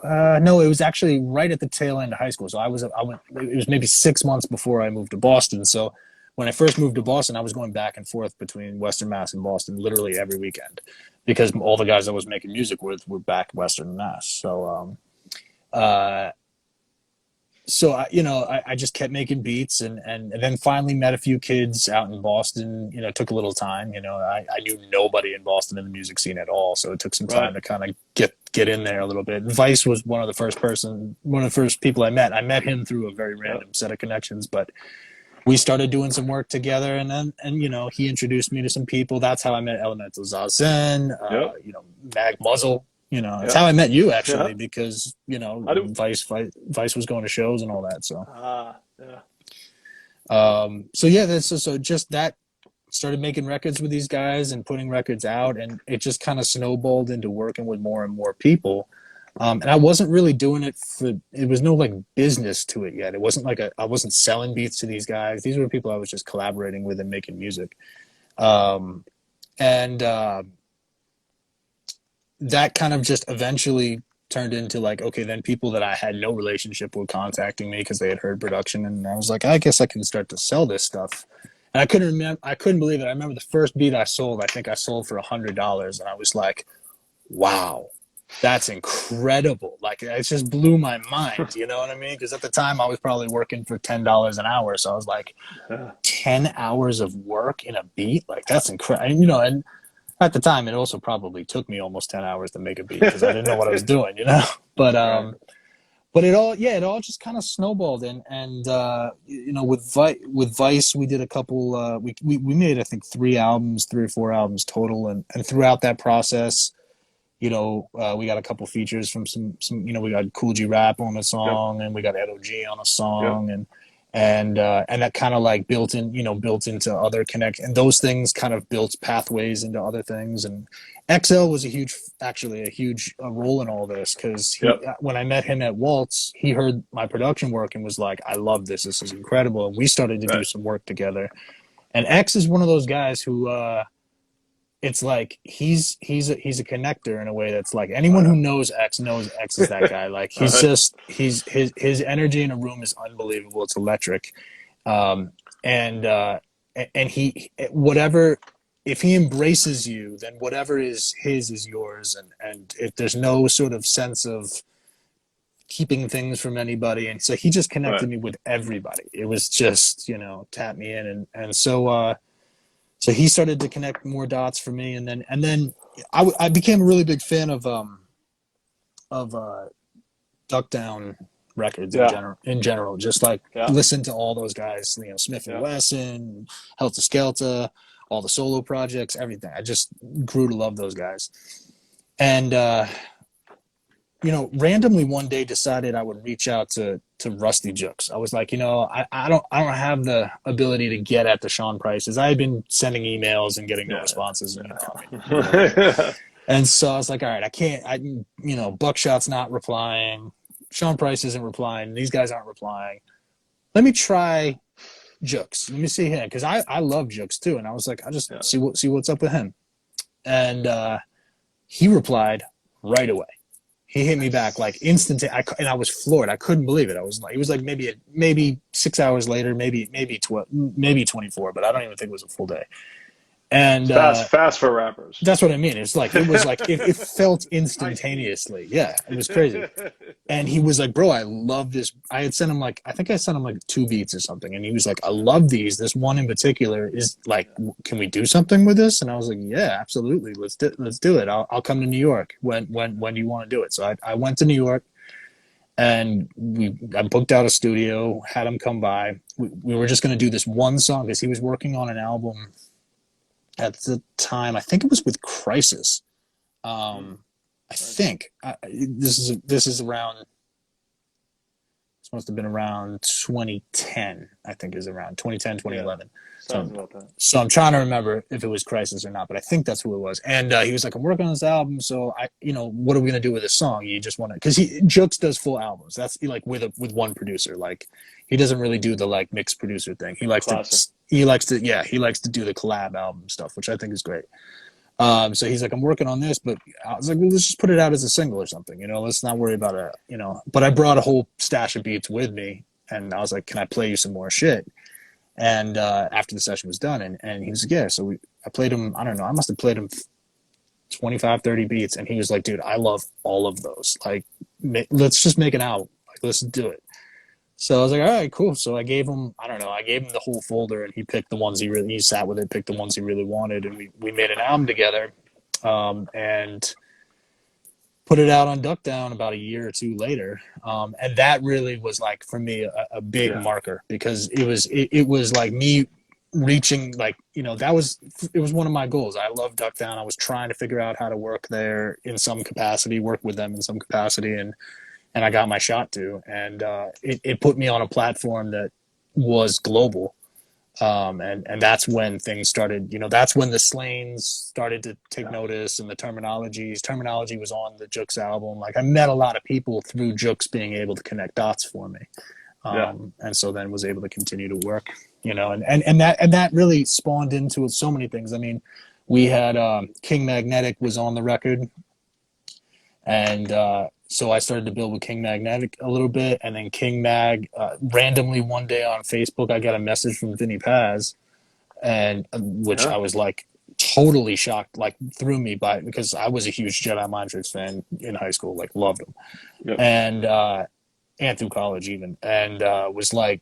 No, it was actually right at the tail end of high school. So it was maybe 6 months before I moved to Boston. So when I first moved to Boston, I was going back and forth between Western Mass and Boston literally every weekend because all the guys I was making music with were back Western Mass. Uh, so I just kept making beats and then finally met a few kids out in Boston. It took a little time. I knew nobody in Boston in the music scene at all, so it took some time to kind of get in there a little bit. And Vice was one of the first people I met. I met him through a very random set of connections, but we started doing some work together, and he introduced me to some people. That's how I met Elemental Zazen, Mag Muzzle. It's how I met you actually, because Vice was going to shows and all that. So, so just that started making records with these guys and putting records out, and it just kind of snowballed into working with more and more people. And I wasn't really doing it it was no like business to it yet. It wasn't like I wasn't selling beats to these guys. These were people I was just collaborating with and making music. That kind of just eventually turned into like, okay, then people that I had no relationship with contacting me because they had heard production, and I was like, I guess I can start to sell this stuff. And I couldn't believe it. I remember the first beat I sold, I think I sold for $100, and I was like, wow, that's incredible. Like, it just blew my mind, you know what I mean? Because at the time I was probably working for $10 an hour, so I was like, 10 hours of work in a beat? Like, that's incredible. And at the time, it also probably took me almost 10 hours to make a beat because I didn't know what I was doing, But it all just kind of snowballed, and with Vice, we did a couple. We made, I think, 3 or 4 albums total, and throughout that process, we got a couple features from some. We got Cool G Rap on a song, and we got Ed O.G. on a song, and that kind of like built into other and those things kind of built pathways into other things. And XL was a huge role in all this, because when I met him at Waltz, he heard my production work and was like, I love this is incredible, and we started to do some work together. And X is one of those guys who it's like he's a connector in a way that's like, anyone who knows X is that guy. Like, he's just his energy in a room is unbelievable. It's electric, and he, whatever, if he embraces you, then whatever is his is yours, and if there's no sort of sense of keeping things from anybody, and so he just connected me with everybody. It was just tap me in, and so. So he started to connect more dots for me, and then I became a really big fan of Duck Down records in general. Just like listen to all those guys, Smith and Wesson, Helter Skelter, all the solo projects, everything. I just grew to love those guys, and randomly one day decided I would reach out to Rusty Jukes. I was like, I don't have the ability to get at the Sean prices. I had been sending emails and getting no responses. And so I was like, all right, I can't, Buckshot's not replying. Sean Price isn't replying. These guys aren't replying. Let me try Jukes. Let me see him. Cause I love Jukes too. And I was like, I'll just see what's up with him. And he replied right away. He hit me back like instant, and I was floored. I couldn't believe it. It was like maybe 6 hours later, maybe 24, but I don't even think it was a full day. And fast for rappers. That's what I mean. It felt instantaneously. Yeah, it was crazy. And he was like, "Bro, I love this." I sent him like 2 beats or something, and he was like, "I love these. This one in particular is like, can we do something with this?" And I was like, "Yeah, absolutely. Let's do it. I'll come to New York when do you want to do it?" So I went to New York, and I booked out a studio, had him come by. We were just going to do this one song because he was working on an album at the time. I think it was with Crisis. I think this is around. This must have been around 2010. I think is around 2010, 2011. So I'm trying to remember if it was Crisis or not, but I think that's who it was. And he was like, "I'm working on this album, so what are we gonna do with this song? You just want to?" Because Jukes does full albums. That's like with one producer. Like, he doesn't really do the like mixed producer thing. He likes to do the collab album stuff, which I think is great. So he's like, "I'm working on this," but I was like, "Well, let's just put it out as a single or something, let's not worry about it, But I brought a whole stash of beats with me, and I was like, "Can I play you some more shit?" And after the session was done, and he was like, yeah, so I played him, I don't know, I must have played him 25, 30 beats. And he was like, dude, I love all of those. Like, let's just make an album. Like, let's do it. So I was like, all right, cool. So I gave him, I don't know, I gave him the whole folder, and he picked the ones he sat with it, picked the ones he really wanted. And we made an album together, and put it out on Duck Down about a year or two later. And that really was like, for me, a big marker, because it was like me reaching, like, you know, it was one of my goals. I love Duck Down. I was trying to figure out how to work there in some capacity, work with them in some capacity. And I got my shot to, and it put me on a platform that was global. And that's when things started, you know, that's when the Slanes started to take notice, and the terminology was on the Jux album. Like, I met a lot of people through Jux being able to connect dots for me. And so then was able to continue to work, you know, and that really spawned into so many things. I mean, we had King Magnetic was on the record, and so I started to build with King Magnetic a little bit, and then King Mag, randomly one day on Facebook, I got a message from Vinny Paz, and which I was like totally shocked, like threw me because I was a huge Jedi Mind Tricks fan in high school, like loved them, and through college even, and was like,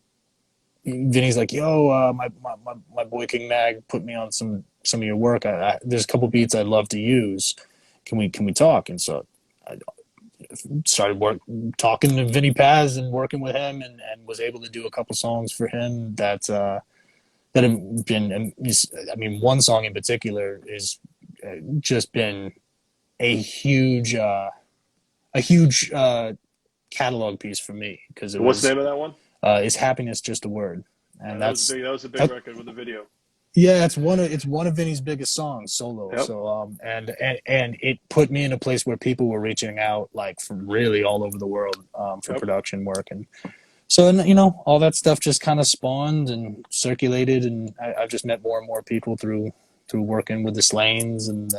Vinny's like, yo, my boy King Mag put me on some of your work. There's a couple beats I'd love to use. Can we talk? And so I started talking to Vinny Paz and working with him, and was able to do a couple songs for him that have been, I mean, one song in particular is just been a huge catalog piece for me, because what's the name of that one? Is Happiness Just a Word? And that was a big record with the video. Yeah, it's one of Vinny's biggest songs solo. Yep. So and it put me in a place where people were reaching out, like, from really all over the world, for production work. And so, and, you know, all that stuff just kind of spawned and circulated, and I've just met more and more people through working with the Slanes and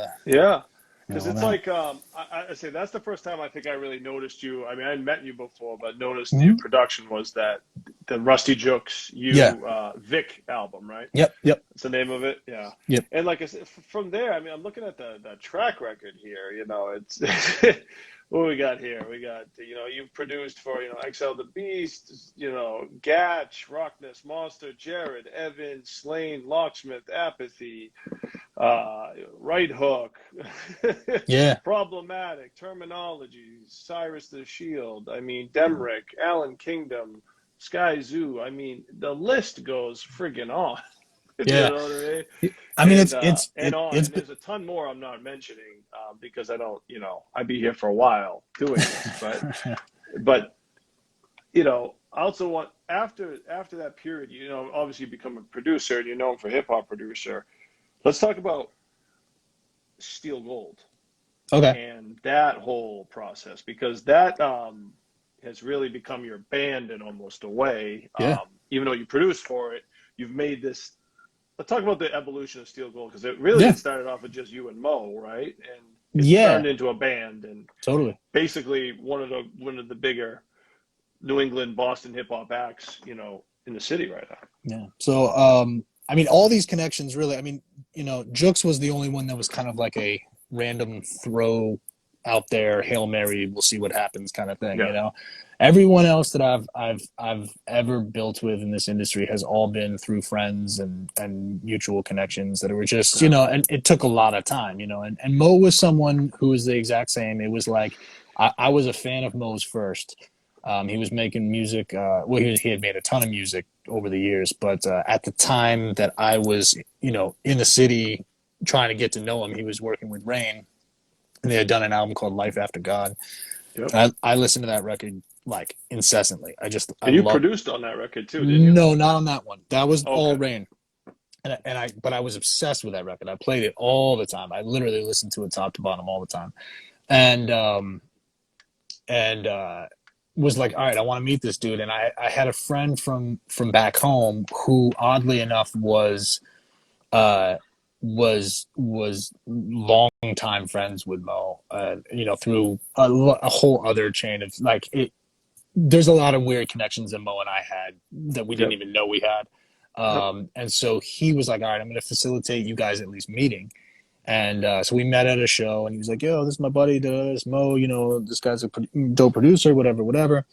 because it's like, I say that's the first time I think I really noticed you. I mean, I hadn't met you before, but noticed your production was that the Rusty Jukes Vic album, right? Yep. That's the name of it. Yeah. Yep. And like I said, from there, I mean, I'm looking at the track record here. You know, it's what we got here. We got, you know, you've produced for, you know, XL the Beast, you know, Gatch, Rockness, Monster, Jared, Evan, Slane, Locksmith, Apathy, Right Hook, Problematic, Terminologies, Cyrus the Shield, I mean, Demrick, Alan Kingdom, Sky Zoo. I mean, the list goes friggin' on. Yeah. You know what I mean? I mean, and there's a ton more I'm not mentioning, because I don't, you know, I'd be here for a while doing this, but you know, I also want, after that period, you know, obviously you become a producer and you're known for hip hop producer. Let's talk about STL GLD. Okay. And that whole process, because that has really become your band in almost a way. Even though you produced for it, you've made this. Let's talk about the evolution of STL GLD, because it really started off with just you and Mo, right? And it turned into a band, and totally, basically one of the bigger New England, Boston hip hop acts, you know, in the city right now. Yeah. So, I mean, all these connections really, I mean, you know, Jux was the only one that was kind of like a random throw out there, Hail Mary, we'll see what happens kind of thing, you know. Everyone else that I've ever built with in this industry has all been through friends and mutual connections that were just, you know, and it took a lot of time, you know, and Mo was someone who was the exact same. It was like, I was a fan of Mo's first. He was making music, he had made a ton of music over the years, but at the time that I was, you know, in the city trying to get to know him, he was working with Rain, and they had done an album called Life After God. Yep. I listened to that record like incessantly. And you produced on that record too, didn't you? No, not on that one. That was all Rain. But I was obsessed with that record. I played it all the time. I literally listened to it top to bottom all the time, and was like, all right, I want to meet this dude. And I had a friend from back home who, oddly enough, was long time friends with Mo, you know, through a whole other chain of like it. There's a lot of weird connections that Mo and I had that we didn't even know we had. Yep. And so he was like, all right, I'm going to facilitate you guys at least meeting. And so we met at a show, and he was like, "Yo, this is my buddy, this Mo. You know, this guy's a dope producer, whatever, whatever.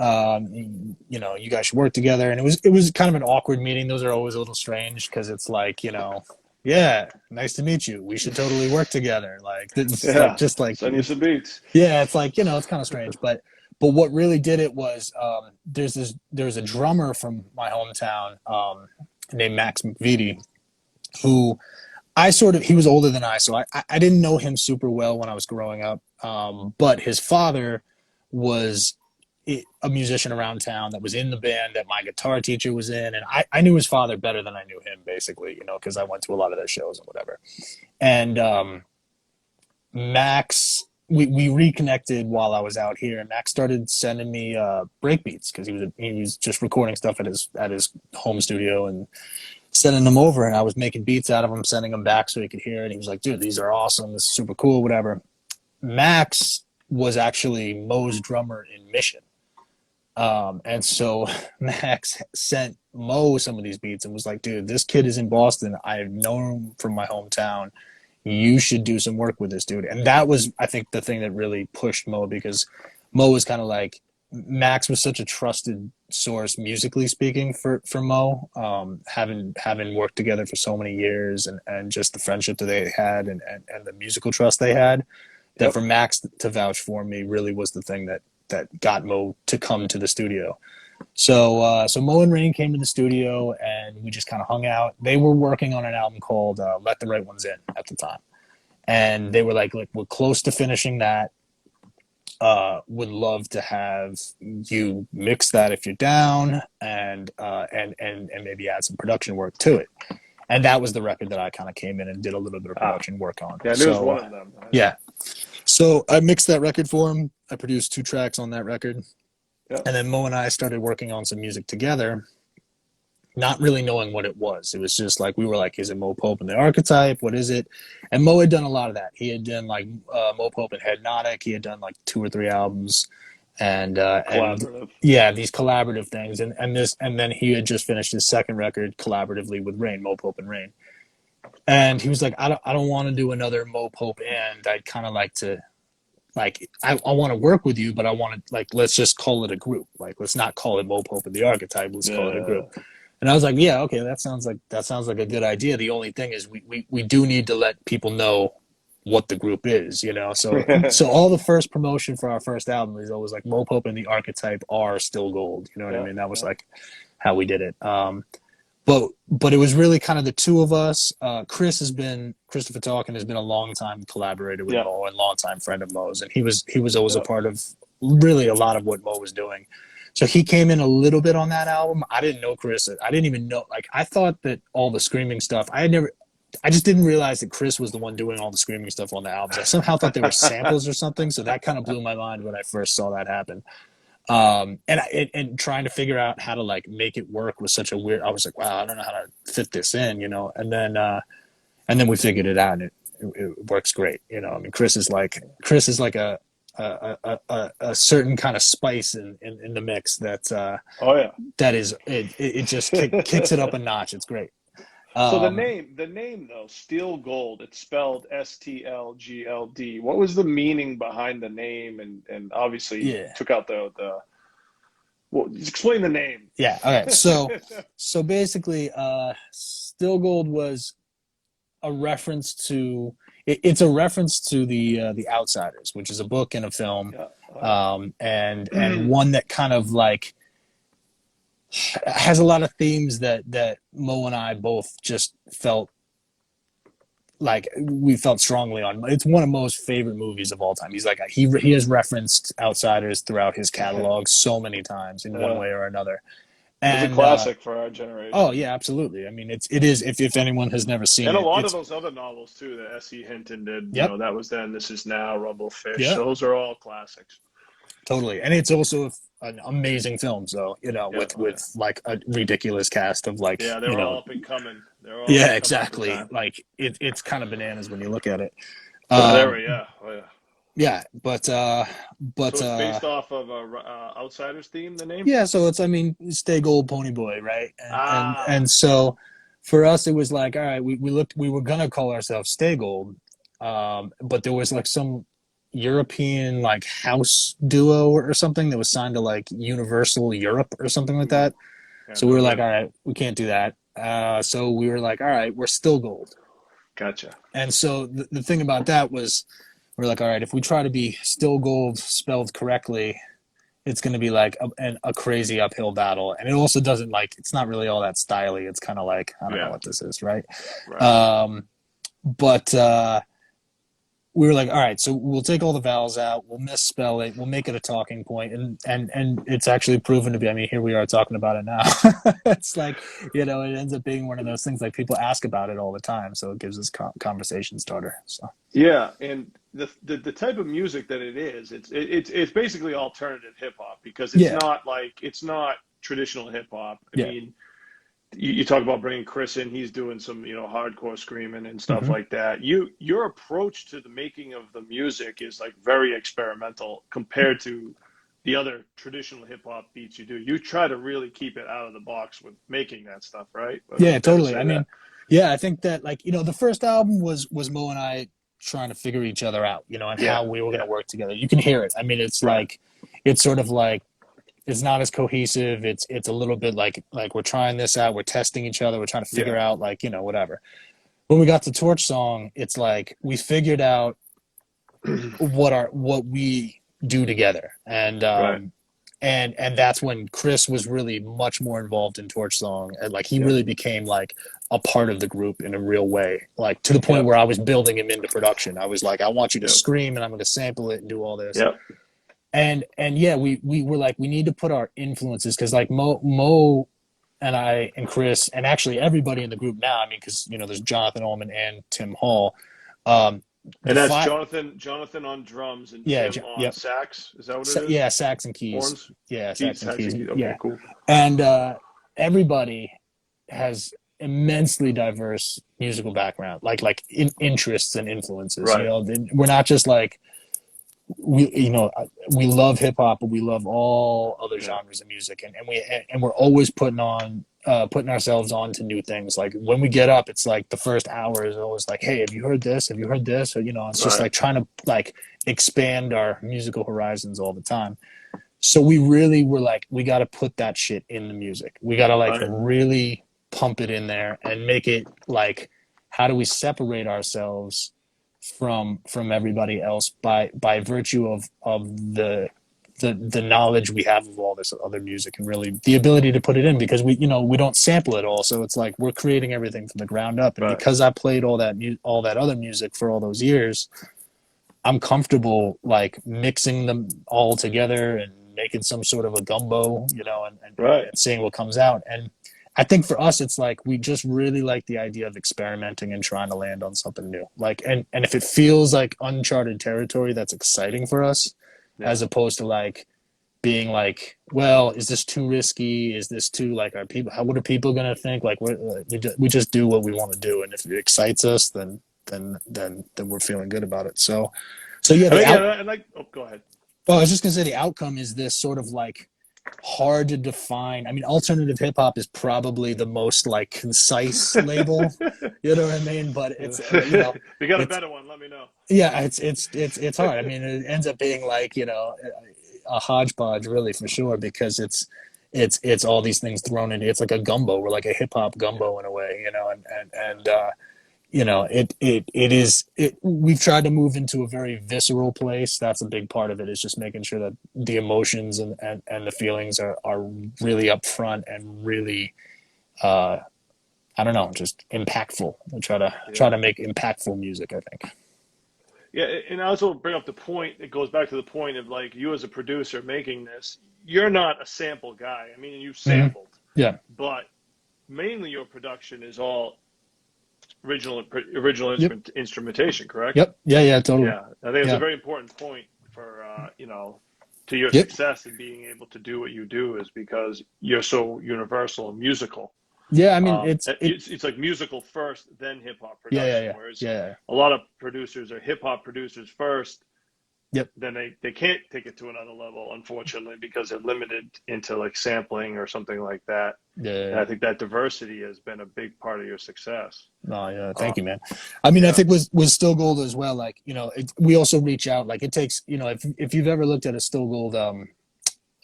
You know, you guys should work together." And it was kind of an awkward meeting. Those are always a little strange because it's like, you know, yeah, nice to meet you. We should totally work together. Like, it's like Yeah. just like, Send you some beats. yeah, it's like, you know, it's kind of strange. But what really did it was there's a drummer from my hometown named Max McVitie who he was older than I, so I didn't know him super well when I was growing up. But his father was a musician around town that was in the band that my guitar teacher was in. And I knew his father better than I knew him, basically, you know, because I went to a lot of their shows and whatever. And Max, we reconnected while I was out here, and Max started sending me break beats because he was just recording stuff at his home studio and sending them over, and I was making beats out of them, sending them back so he could hear it. And he was like, dude, these are awesome. This is super cool, whatever. Max was actually Mo's drummer in Mission. And so Max sent Mo some of these beats and was like, dude, this kid is in Boston. I've known him from my hometown. You should do some work with this dude. And that was, I think, the thing that really pushed Mo, because Mo was kind of like, Max was such a trusted source musically speaking for Mo, having worked together for so many years, and just the friendship that they had, and the musical trust they had, that Yep. for Max to vouch for me really was the thing that got Mo to come to the studio. So Mo and Rain came to the studio, and we just kind of hung out. They were working on an album called Let the Right Ones In at the time, and they were like, look, we're close to finishing that. Would love to have you mix that if you're down, and maybe add some production work to it. And that was the record that I kind of came in and did a little bit of production work on. Yeah, there's one of them. Yeah. So I mixed that record for him. I produced 2 tracks on that record. Yep. And then Mo and I started working on some music together, not really knowing what it was. It was just like, we were like, is it Mo Pope and the Arcitype? What is it? And Mo had done a lot of that. He had done like Mo Pope and Headnotic. He had done like 2 or 3 albums, and yeah, these collaborative things. And then he had just finished his second record collaboratively with Rain, Mo Pope and Rain. And he was like, I don't want to do another Mo Pope, and I'd kind of like to, like, I want to work with you, but I want to, like, let's just call it a group. Like, let's not call it Mo Pope and the Archetype. Let's call it a group. And I was like, yeah, okay, that sounds like a good idea. The only thing is we do need to let people know what the group is, you know? So all the first promotion for our first album is always like, Mo Pope and the Archetype are still gold. You know what I mean? That was like how we did it. But it was really kind of the two of us. Christopher Talkin has been a long time collaborator with Mo, and long time friend of Mo's, and he was always a part of really a lot of what Mo was doing. So he came in a little bit on that album. I didn't know Chris. I didn't even know. Like, I thought that all the screaming stuff. I just didn't realize that Chris was the one doing all the screaming stuff on the albums. I somehow thought they were samples or something. So that kind of blew my mind when I first saw that happen. And trying to figure out how to like make it work was such a weird. I was like, wow, I don't know how to fit this in, you know. And then we figured it out, and it works great, you know. I mean, Chris is like a certain kind of spice in the mix that that is it just kicks it up a notch. It's great. So the name though, Steel Gold, it's spelled STL GLD. What was the meaning behind the name? And obviously you took out the well, explain the name. Yeah. Okay. So basically, Steel Gold was a reference to. It's a reference to the Outsiders, which is a book and a film, and one that kind of like has a lot of themes that Mo and I both just felt like we felt strongly on. It's one of Mo's favorite movies of all time. He's like he has referenced Outsiders throughout his catalog so many times in one way or another. And, it's a classic for our generation. Oh yeah, absolutely. I mean, it is. If anyone has never seen it, and a lot of those other novels too that S.E. Hinton did. You know, That Was Then, This Is Now, Rumblefish. Yep. Those are all classics. Totally, and it's also an amazing film. So with like a ridiculous cast of like they're all up and coming. Exactly. Like it's kind of bananas when you look at it. Oh yeah. Yeah, So but it's based off of a Outsiders theme, the name? yeah, so it's, I mean, stay gold, pony boy, right? And Ah, so for us, it was like, all right, we were gonna call ourselves Stay Gold, but there was like some European like house duo or something that was signed to like Universal Europe or something like mm, that. yeah, So we no were like, good. all right, we can't do that. So we were like, all right, we're still gold. Gotcha. And so the thing about that was, we're like, all right, if we try to be still gold spelled correctly, it's going to be like a crazy uphill battle. And it also doesn't like, it's not really all that styly. It's kind of like, I don't know Yeah, what this is, right? right. Um, but we were like, all right, so we'll take all the vowels out, we'll misspell it, we'll make it a talking point, and it's actually proven to be. I mean, here we are talking about it now. It's like, it ends up being one of those things like people ask about it all the time, so it gives us conversation starter. So Yeah, and the type of music that it is, it's basically alternative hip hop because yeah, it's not traditional hip hop. I yeah, mean, you talk about bringing Chris in, he's doing some, hardcore screaming and stuff hmm like that. Your approach to the making of the music is like very experimental compared to the other traditional hip hop beats you do. You try to really keep it out of the box with making that stuff, right? Am I yeah, fair to totally. I say that? mean, yeah, I think that like the first album was Mo and I trying to figure each other out, and how Yeah, we were going to yeah, work together. You can hear it. I mean, it's right, like it's sort of like it's not as cohesive. It's a little bit like we're trying this out, we're testing each other, we're trying to figure yeah, out like whatever. When we got to Torch Song, it's like we figured out what we do together, right, and that's when Chris was really much more involved in Torch Song, and like he yep, really became like a part of the group in a real way, like to the point yep, where I was building him into production. I was like, I want you to yep, scream, and I'm going to sample it and do all this. yep, And yeah, we were like, we need to put our influences, because like Mo and I and Chris and actually everybody in the group now. I mean, because there's Jonathan Ullman and Tim Hall. Um, the and that's five, Jonathan on drums and yeah, Tim on yep, sax. Is that what it is? yeah, sax and keys, Horns, yeah, keys, sax and sax, keys, and keys. Okay, yeah, cool. and everybody has immensely diverse musical background, like interests and influences. Right. We're not just like we love hip hop, but we love all other Yeah. genres of music, and we're always putting ourselves on to new things. Like when we get up, it's like the first hour is always like, hey, have you heard this? Have you heard this? Or it's just Right. like trying to like expand our musical horizons all the time. So we really were like, we got to put that shit in the music. We got to like Right. really pump it in there and make it like, how do we separate ourselves from everybody else by virtue of the knowledge we have of all this other music, and really the ability to put it in, because we don't sample it all, so it's like we're creating everything from the ground up. And Right. because I played all that other music for all those years, I'm comfortable like mixing them all together and making some sort of a gumbo, Right. and seeing what comes out. And I think for us, it's like we just really like the idea of experimenting and trying to land on something new. Like, and if it feels like uncharted territory, that's exciting for us, Yeah. as opposed to like being like, well, is this too risky? Is this too like, are people? What are people gonna think? Like, we just do what we want to do, and if it excites us, then we're feeling good about it. So yeah, I the mean, out. yeah, and like, oh, go ahead. Well, I was just gonna say the outcome is this sort of like hard to define. I mean, alternative hip hop is probably the most like concise label. You know what I mean? But it's If you got a it's better one, let me know. yeah, it's hard. I mean, it ends up being like a hodgepodge, really, for sure, because it's all these things thrown in. It's like a gumbo. We're like a hip hop Yeah. gumbo in a way, and we've tried to move into a very visceral place. That's a big part of it, is just making sure that the emotions and the feelings are really upfront and really I don't know, just impactful. I try Yeah. to make impactful music, I think. Yeah. And I also bring up the point, it goes back to the point of like you as a producer making this, you're not a sample guy. I mean, you Mm-hmm. sampled, Yeah. but mainly your production is all original Yep. instrumentation, correct? Yep. Yeah, yeah, totally. Yeah, I think it's a Yeah. very important point for to your Yep. success in being able to do what you do is because you're so universal and musical. Yeah, I mean it It's like musical first, then hip hop yeah, yeah, production. yeah. Whereas Yeah. a lot of producers are hip hop producers first, Yep. then they can't take it to another level, unfortunately, because they're limited into like sampling or something like that. And Yeah. I think that diversity has been a big part of your success. No, yeah, Uh, thank you, man. I mean, I yeah. think with Still Gold as well, like, you know, we also reach out. Like, it takes, you know, if you've ever looked at a Still Gold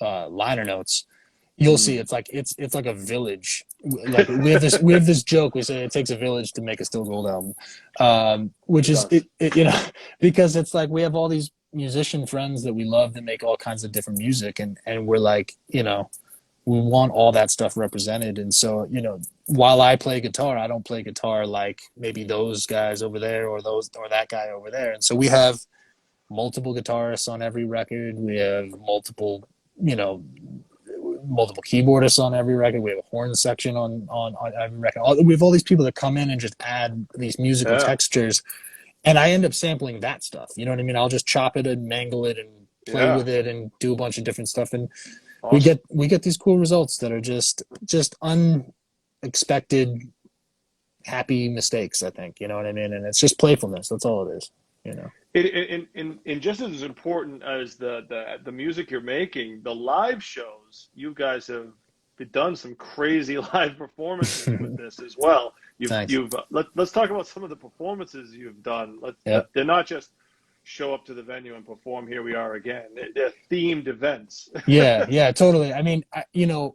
liner notes, you'll see Mm. it's like a village. Like, we have this joke. We say it takes a village to make a Still Gold album, which It is does. you know, because it's like we have all these musician friends that we love that make all kinds of different music, and we're like, you know, we want all that stuff represented. And so, you know, while I play guitar, I don't play guitar like maybe those guys over there or that guy over there. And so we have multiple guitarists on every record. We have you know, multiple keyboardists on every record. We have a horn section on every record. We have all these people that come in and just add these musical Yeah. textures. And I end up sampling that stuff. You know what I mean? I'll just chop it and mangle it and play Yeah. with it and do a bunch of different stuff. And Awesome. we get these cool results that are just unexpected happy mistakes, I think. You know what I mean? And it's just playfulness. That's all it is, you know. And just as important as the music you're making, the live shows, you guys have done some crazy live performances with this as well. Thanks. Let's talk about some of the performances you've done. Yep. They're not just show up to the venue and perform. Here we are again. They're themed events. Yeah, totally. I mean, you know,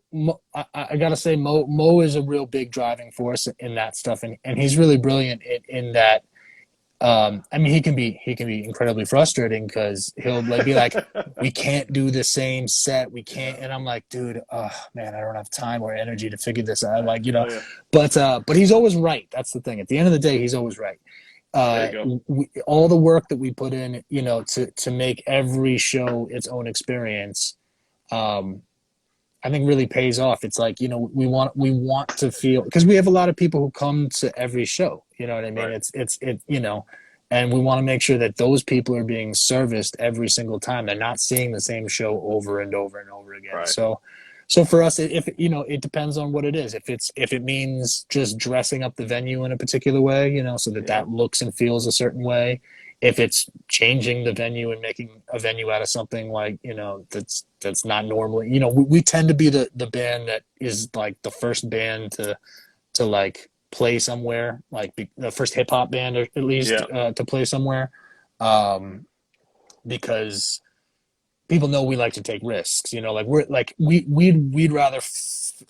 I gotta say, Mo is a real big driving force in that stuff, and he's really brilliant in that. I mean, he can be incredibly frustrating because he'll like be like, "We can't do the same set. We can't," and I'm like, "Dude, oh man, I don't have time or energy to figure this out." Like, you know, Oh yeah. but he's always right. That's the thing. At the end of the day, he's always right. There you go. All the work that we put in, you know, to make every show its own experience, I think really pays off. It's like, you know, we want to feel, because we have a lot of people who come to every show. You know what I mean? Right. It's you know, and we want to make sure that those people are being serviced every single time. They're not seeing the same show over and over and over again. Right. So for us, if you know, it depends on what it is. If it means just dressing up the venue in a particular way, you know, so that looks and feels a certain way. If it's changing the venue and making a venue out of something like, you know, that's not normally, you know, we tend to be the band that is like the first band to like play somewhere, like the first hip hop band, or at least to play somewhere, because people know we like to take risks. You know, like we'd rather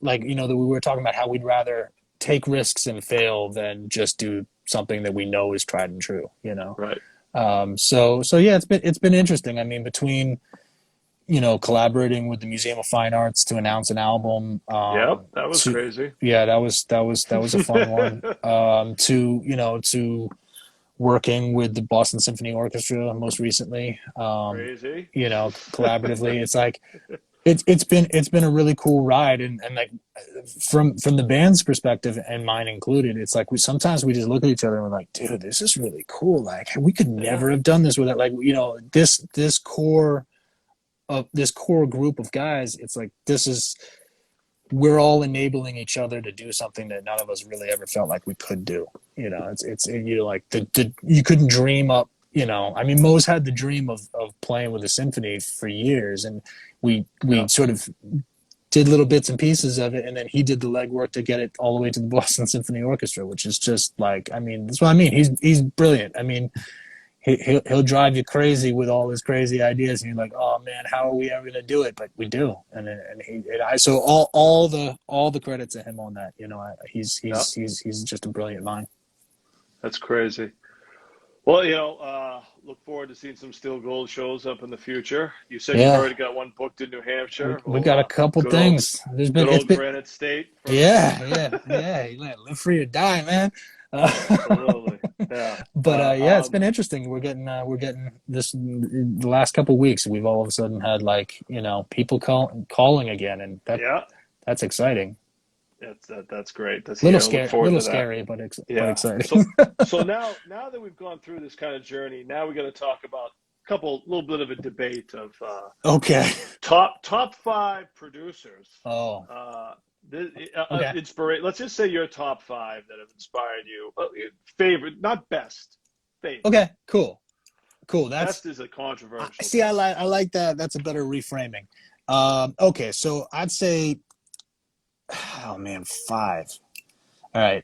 like, you know, that we were talking about how we'd rather take risks and fail than just do something that we know is tried and true. You know, Right. So yeah, it's been interesting. I mean, between, you know, collaborating with the Museum of Fine Arts to announce an album. Yep. That was crazy. Yeah, that was a fun one. To, you know, to working with the Boston Symphony Orchestra most recently. Crazy. You know, collaboratively, it's like it's been a really cool ride, and like from the band's perspective and mine included, it's like sometimes we just look at each other and we're like, dude, this is really cool. Like, we could never have done this without, like, you know, this core group of guys. It's like, we're all enabling each other to do something that none of us really ever felt like we could do. You know, it's you know, like you couldn't dream up. You know, I mean, Mo's had the dream of playing with a symphony for years, and we sort of did little bits and pieces of it, and then he did the legwork to get it all the way to the Boston Symphony Orchestra, which is just like, I mean, that's what I mean. He's brilliant. I mean, he'll drive you crazy with all his crazy ideas, and you're like, oh man, how are we ever gonna do it? But we do, so all the credit to him on that. You know, he's just a brilliant mind. That's crazy. Well, you know, look forward to seeing some Still Gold shows up in the future. You said you've already got one booked in New Hampshire. We got a couple things. Good old Granite State. Yeah. Live free or die, man. Absolutely. Yeah. But yeah, it's been interesting. We're getting this the last couple of weeks. We've all of a sudden had, like, you know, people calling again, and that's exciting. That's great. That's a little scary, but exciting. So now that we've gone through this kind of journey, now we got to talk about little bit of a debate of top 5 producers. Let's just say your top 5 that have inspired you. Favorite, not best. Favorite. Okay, cool. Cool. Best is a controversial See. term. I like that. That's a better reframing. Okay, so I'd say, oh man, 5. All right.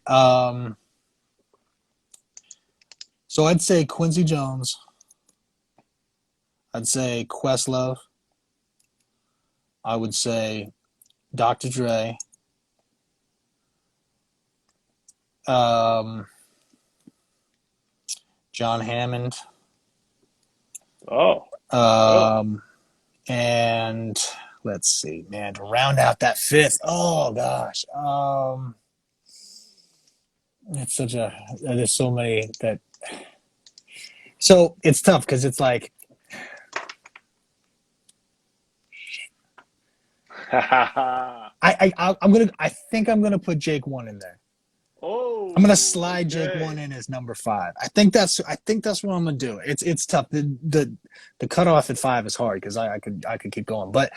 So I'd say Quincy Jones. I'd say Questlove. I would say Dr. Dre. John Hammond. Oh. And let's see, man, to round out that 5th. Oh gosh. It's such a, there's so many that, so it's tough because it's like, I think I'm gonna put Jake 1 in there. Oh, I'm gonna slide okay. Jake 1 in as number 5. I think that's what I'm gonna do. It's tough. The cutoff at 5 is hard because I could keep going, but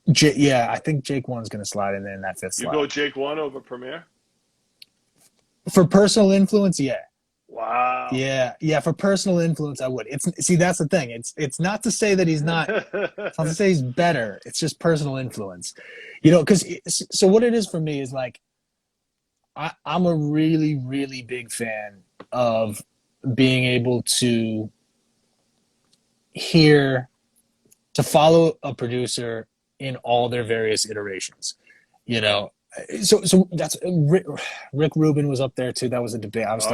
yeah, I think Jake 1's gonna slide in there in that 5th slot. You go Jake 1 over Premier? For personal influence, yeah. Wow. Yeah. For personal influence, I would. See, that's the thing. It's not to say that he's not. It's not to say he's better. It's just personal influence, Because so what it is for me is like, I'm a really, really big fan of being able to follow a producer in all their various iterations, So that's Rick Rubin was up there too. That was a debate. I was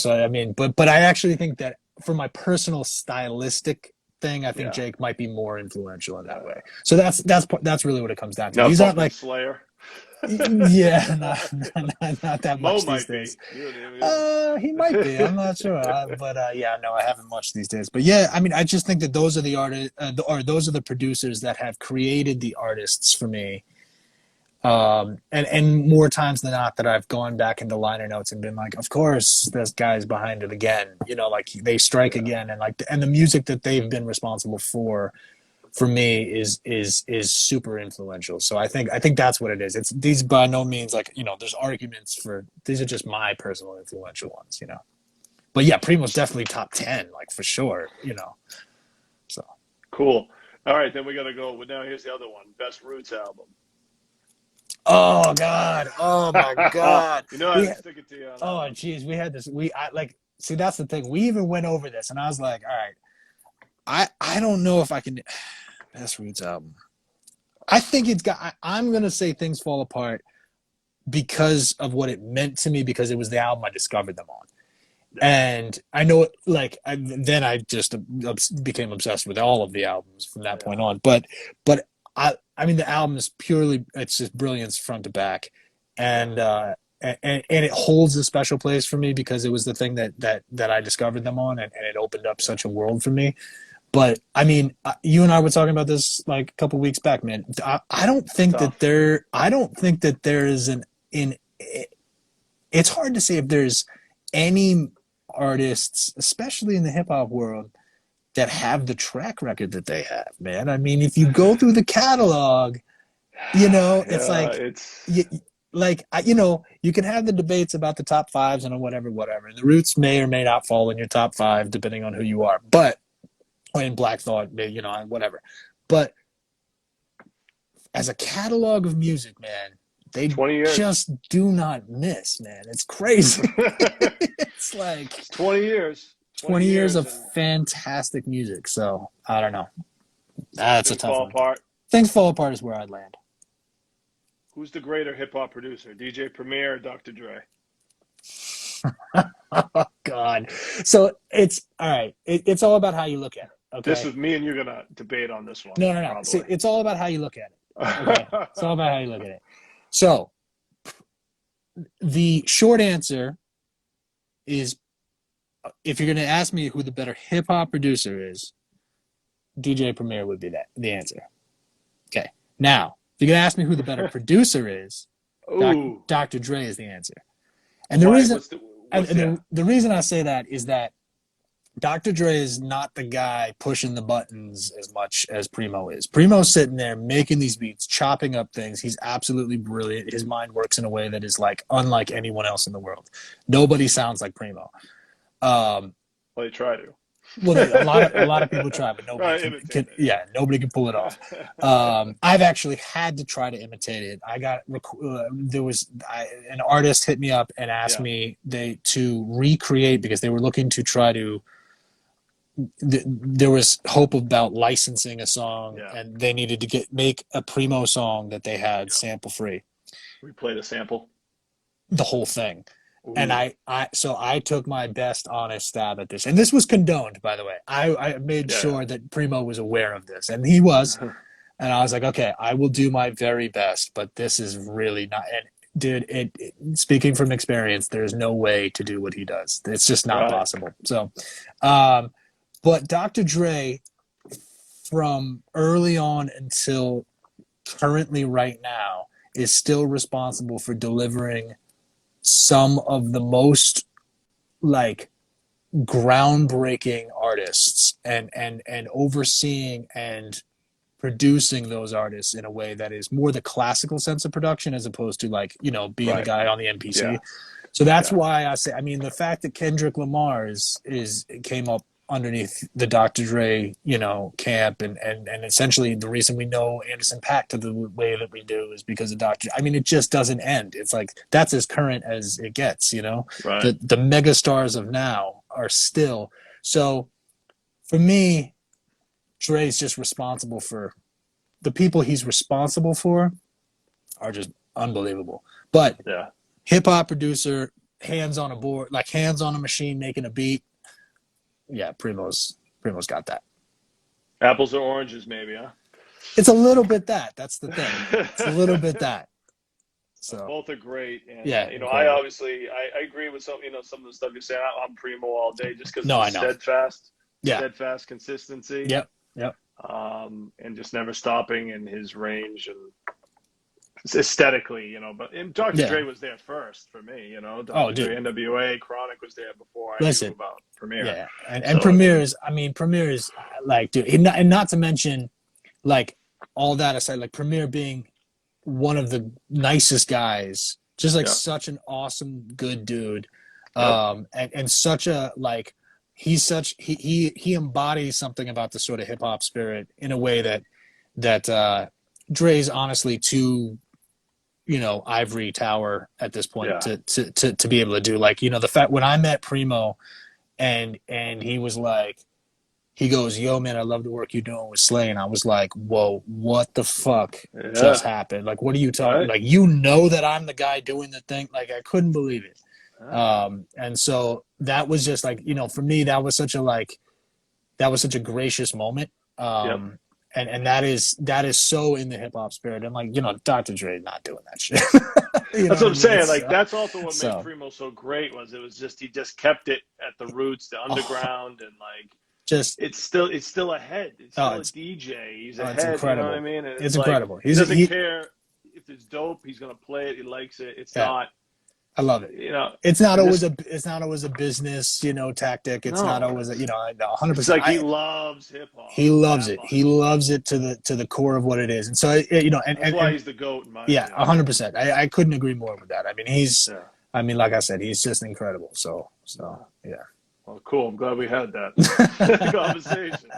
So I mean, but I actually think that for my personal stylistic thing, I think Jake might be more influential in that way. So that's really what it comes down to. These aren't like Slayer. Yeah, not that much these days. He might be. I'm not sure. But no, I haven't much these days. But yeah, I mean, I just think that those are the artists, or those are the producers that have created the artists for me. And more times than not that I've gone back into liner notes and been like, of course, this guy's behind it again. Like they strike again, and the music that they've been responsible for me is super influential. So I think that's what it is. It's these by no means like, there's arguments for, these are just my personal influential ones, But yeah, Primo's definitely top 10, like for sure, So cool. All right, then we got to go. Well, now here's the other one. Best Roots album. Oh God. Oh my God. I had to stick it to you. Oh geez, we had this. See, that's the thing. We even went over this, and I was like, all right, I don't know if I can. Best Roots album. I think it's got. I'm gonna say Things Fall Apart because of what it meant to me, because it was the album I discovered them on, and I know it. Then I just became obsessed with all of the albums from that point on. But I mean, the album is purely, it's just brilliance front to back. And it holds a special place for me because it was the thing that I discovered them on, and it opened up such a world for me. But I mean, you and I were talking about this like a couple weeks back, man. I don't think that there is it's hard to say if there's any artists, especially in the hip hop world, that have the track record that they have, man. I mean, if you go through the catalog, it's you can have the debates about the top 5s and whatever. And the Roots may or may not fall in your top 5 depending on who you are. But in Black Thought, whatever. But as a catalog of music, man, they just do not miss, man. It's crazy. It's like 20 years. 20 years of fantastic music. So I don't know. That's a tough one. Things Fall Apart is where I'd land. Who's the greater hip hop producer, DJ Premier or Dr. Dre? Oh God. So it's all right. It's all about how you look at it. Okay. This is me and you're gonna debate on this one. No. See, it's all about how you look at it. Okay. It's all about how you look at it. So the short answer is, if you're going to ask me who the better hip hop producer is, DJ Premier would be the answer. Okay. Now, if you're going to ask me who the better producer is, Dr. Dre is the answer. And the reason I say that is that Dr. Dre is not the guy pushing the buttons as much as Primo is. Primo's sitting there making these beats, chopping up things. He's absolutely brilliant. His mind works in a way that is like unlike anyone else in the world. Nobody sounds like Primo. Well, you try to. Well, a lot of people try, but nobody can yeah, nobody can pull it off. I've actually had to try to imitate it. An artist hit me up and asked me to recreate, because they were looking to try to. There was hope about licensing a song, and they needed to make a Primo song that they had sample free. We played a sample. The whole thing. Ooh. And so I took my best honest stab at this, and this was condoned, by the way. I made sure that Primo was aware of this, and he was. And I was like, okay, I will do my very best, but this is really not. And dude, speaking from experience, there's no way to do what he does. It's just not possible. So, but Dr. Dre, from early on until currently right now, is still responsible for delivering some of the most like groundbreaking artists and overseeing and producing those artists in a way that is more the classical sense of production, as opposed to like, you know, being a guy on the MPC. So that's why I say, I mean, the fact that Kendrick Lamar came up underneath the Dr. Dre, you know, camp, and essentially the reason we know Anderson .Paak to the way that we do is because of Dr. I mean, it just doesn't end. It's like, that's as current as it gets, you know? The mega stars of now are still. So for me, Dre's just responsible for the people he's responsible for are just unbelievable. But hip hop producer, hands on a board, like hands on a machine, making a beat. Yeah, Primo's got that. Apples or oranges, maybe, huh? It's a little bit that. That's the thing. It's a little bit that. So both are great, and yeah, you know, I agree with some of the stuff you're saying. I'm Primo all day, just because steadfast consistency. Yep. And just never stopping in his range and aesthetically, you know. But Dr. Dre was there first for me, you know. Dr. Dre, NWA, Chronic was there before I knew about Premier. Yeah, and Premier is like, dude, and not to mention, like, all that aside, like Premier being one of the nicest guys, just like such an awesome, good dude, and such a like. He embodies something about the sort of hip hop spirit in a way that Dre's honestly too, you know, ivory tower at this point to be able to do. Like, you know, the fact when I met Primo and he was like, he goes, "Yo, man, I love the work you're doing with Slay," and I was like, "Whoa, what the fuck just happened? Like, what are you talking? Like, you know that I'm the guy doing the thing? Like, I couldn't believe it." And so that was just like, you know, for me, that was such a gracious moment. And that is so in the hip hop spirit. And like, you know, Dr. Dre not doing that shit. That's what I'm saying. Like, that's also what made Primo so great, was he just kept it at the roots, the underground, and like, it's still ahead. It's still a DJ. He's ahead. It's incredible. You know what I mean? And it's incredible. He doesn't care if it's dope. He's gonna play it. He likes it. It's not. I love it. You know, it's not always a business, you know, tactic. It's not always 100%. It's like he loves hip hop. He loves it. He loves it to the core of what it is. And so, you know, that's why he's the GOAT in my opinion. 100%. I couldn't agree more with that. I mean, like I said, he's just incredible. So yeah. Well, cool. I'm glad we had that conversation.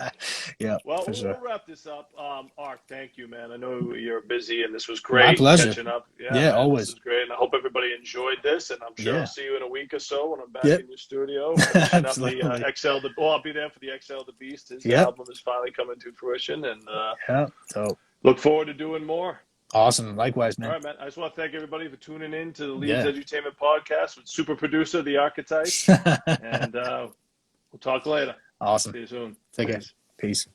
Yeah. Well, we'll wrap this up. Arc, thank you, man. I know you're busy, and this was great. My pleasure. Catching up. Yeah, man, always. This is great, and I hope everybody enjoyed this. And I'm sure I'll see you in a week or so when I'm back in your studio. Absolutely. I'll be there for the XL the Beast. His album is finally coming to fruition, and so look forward to doing more. Awesome. Likewise, man. All right, man. I just want to thank everybody for tuning in to the Leedz Edutainment Podcast with super producer, the Arcitype. And we'll talk later. Awesome. See you soon. Take care. Peace.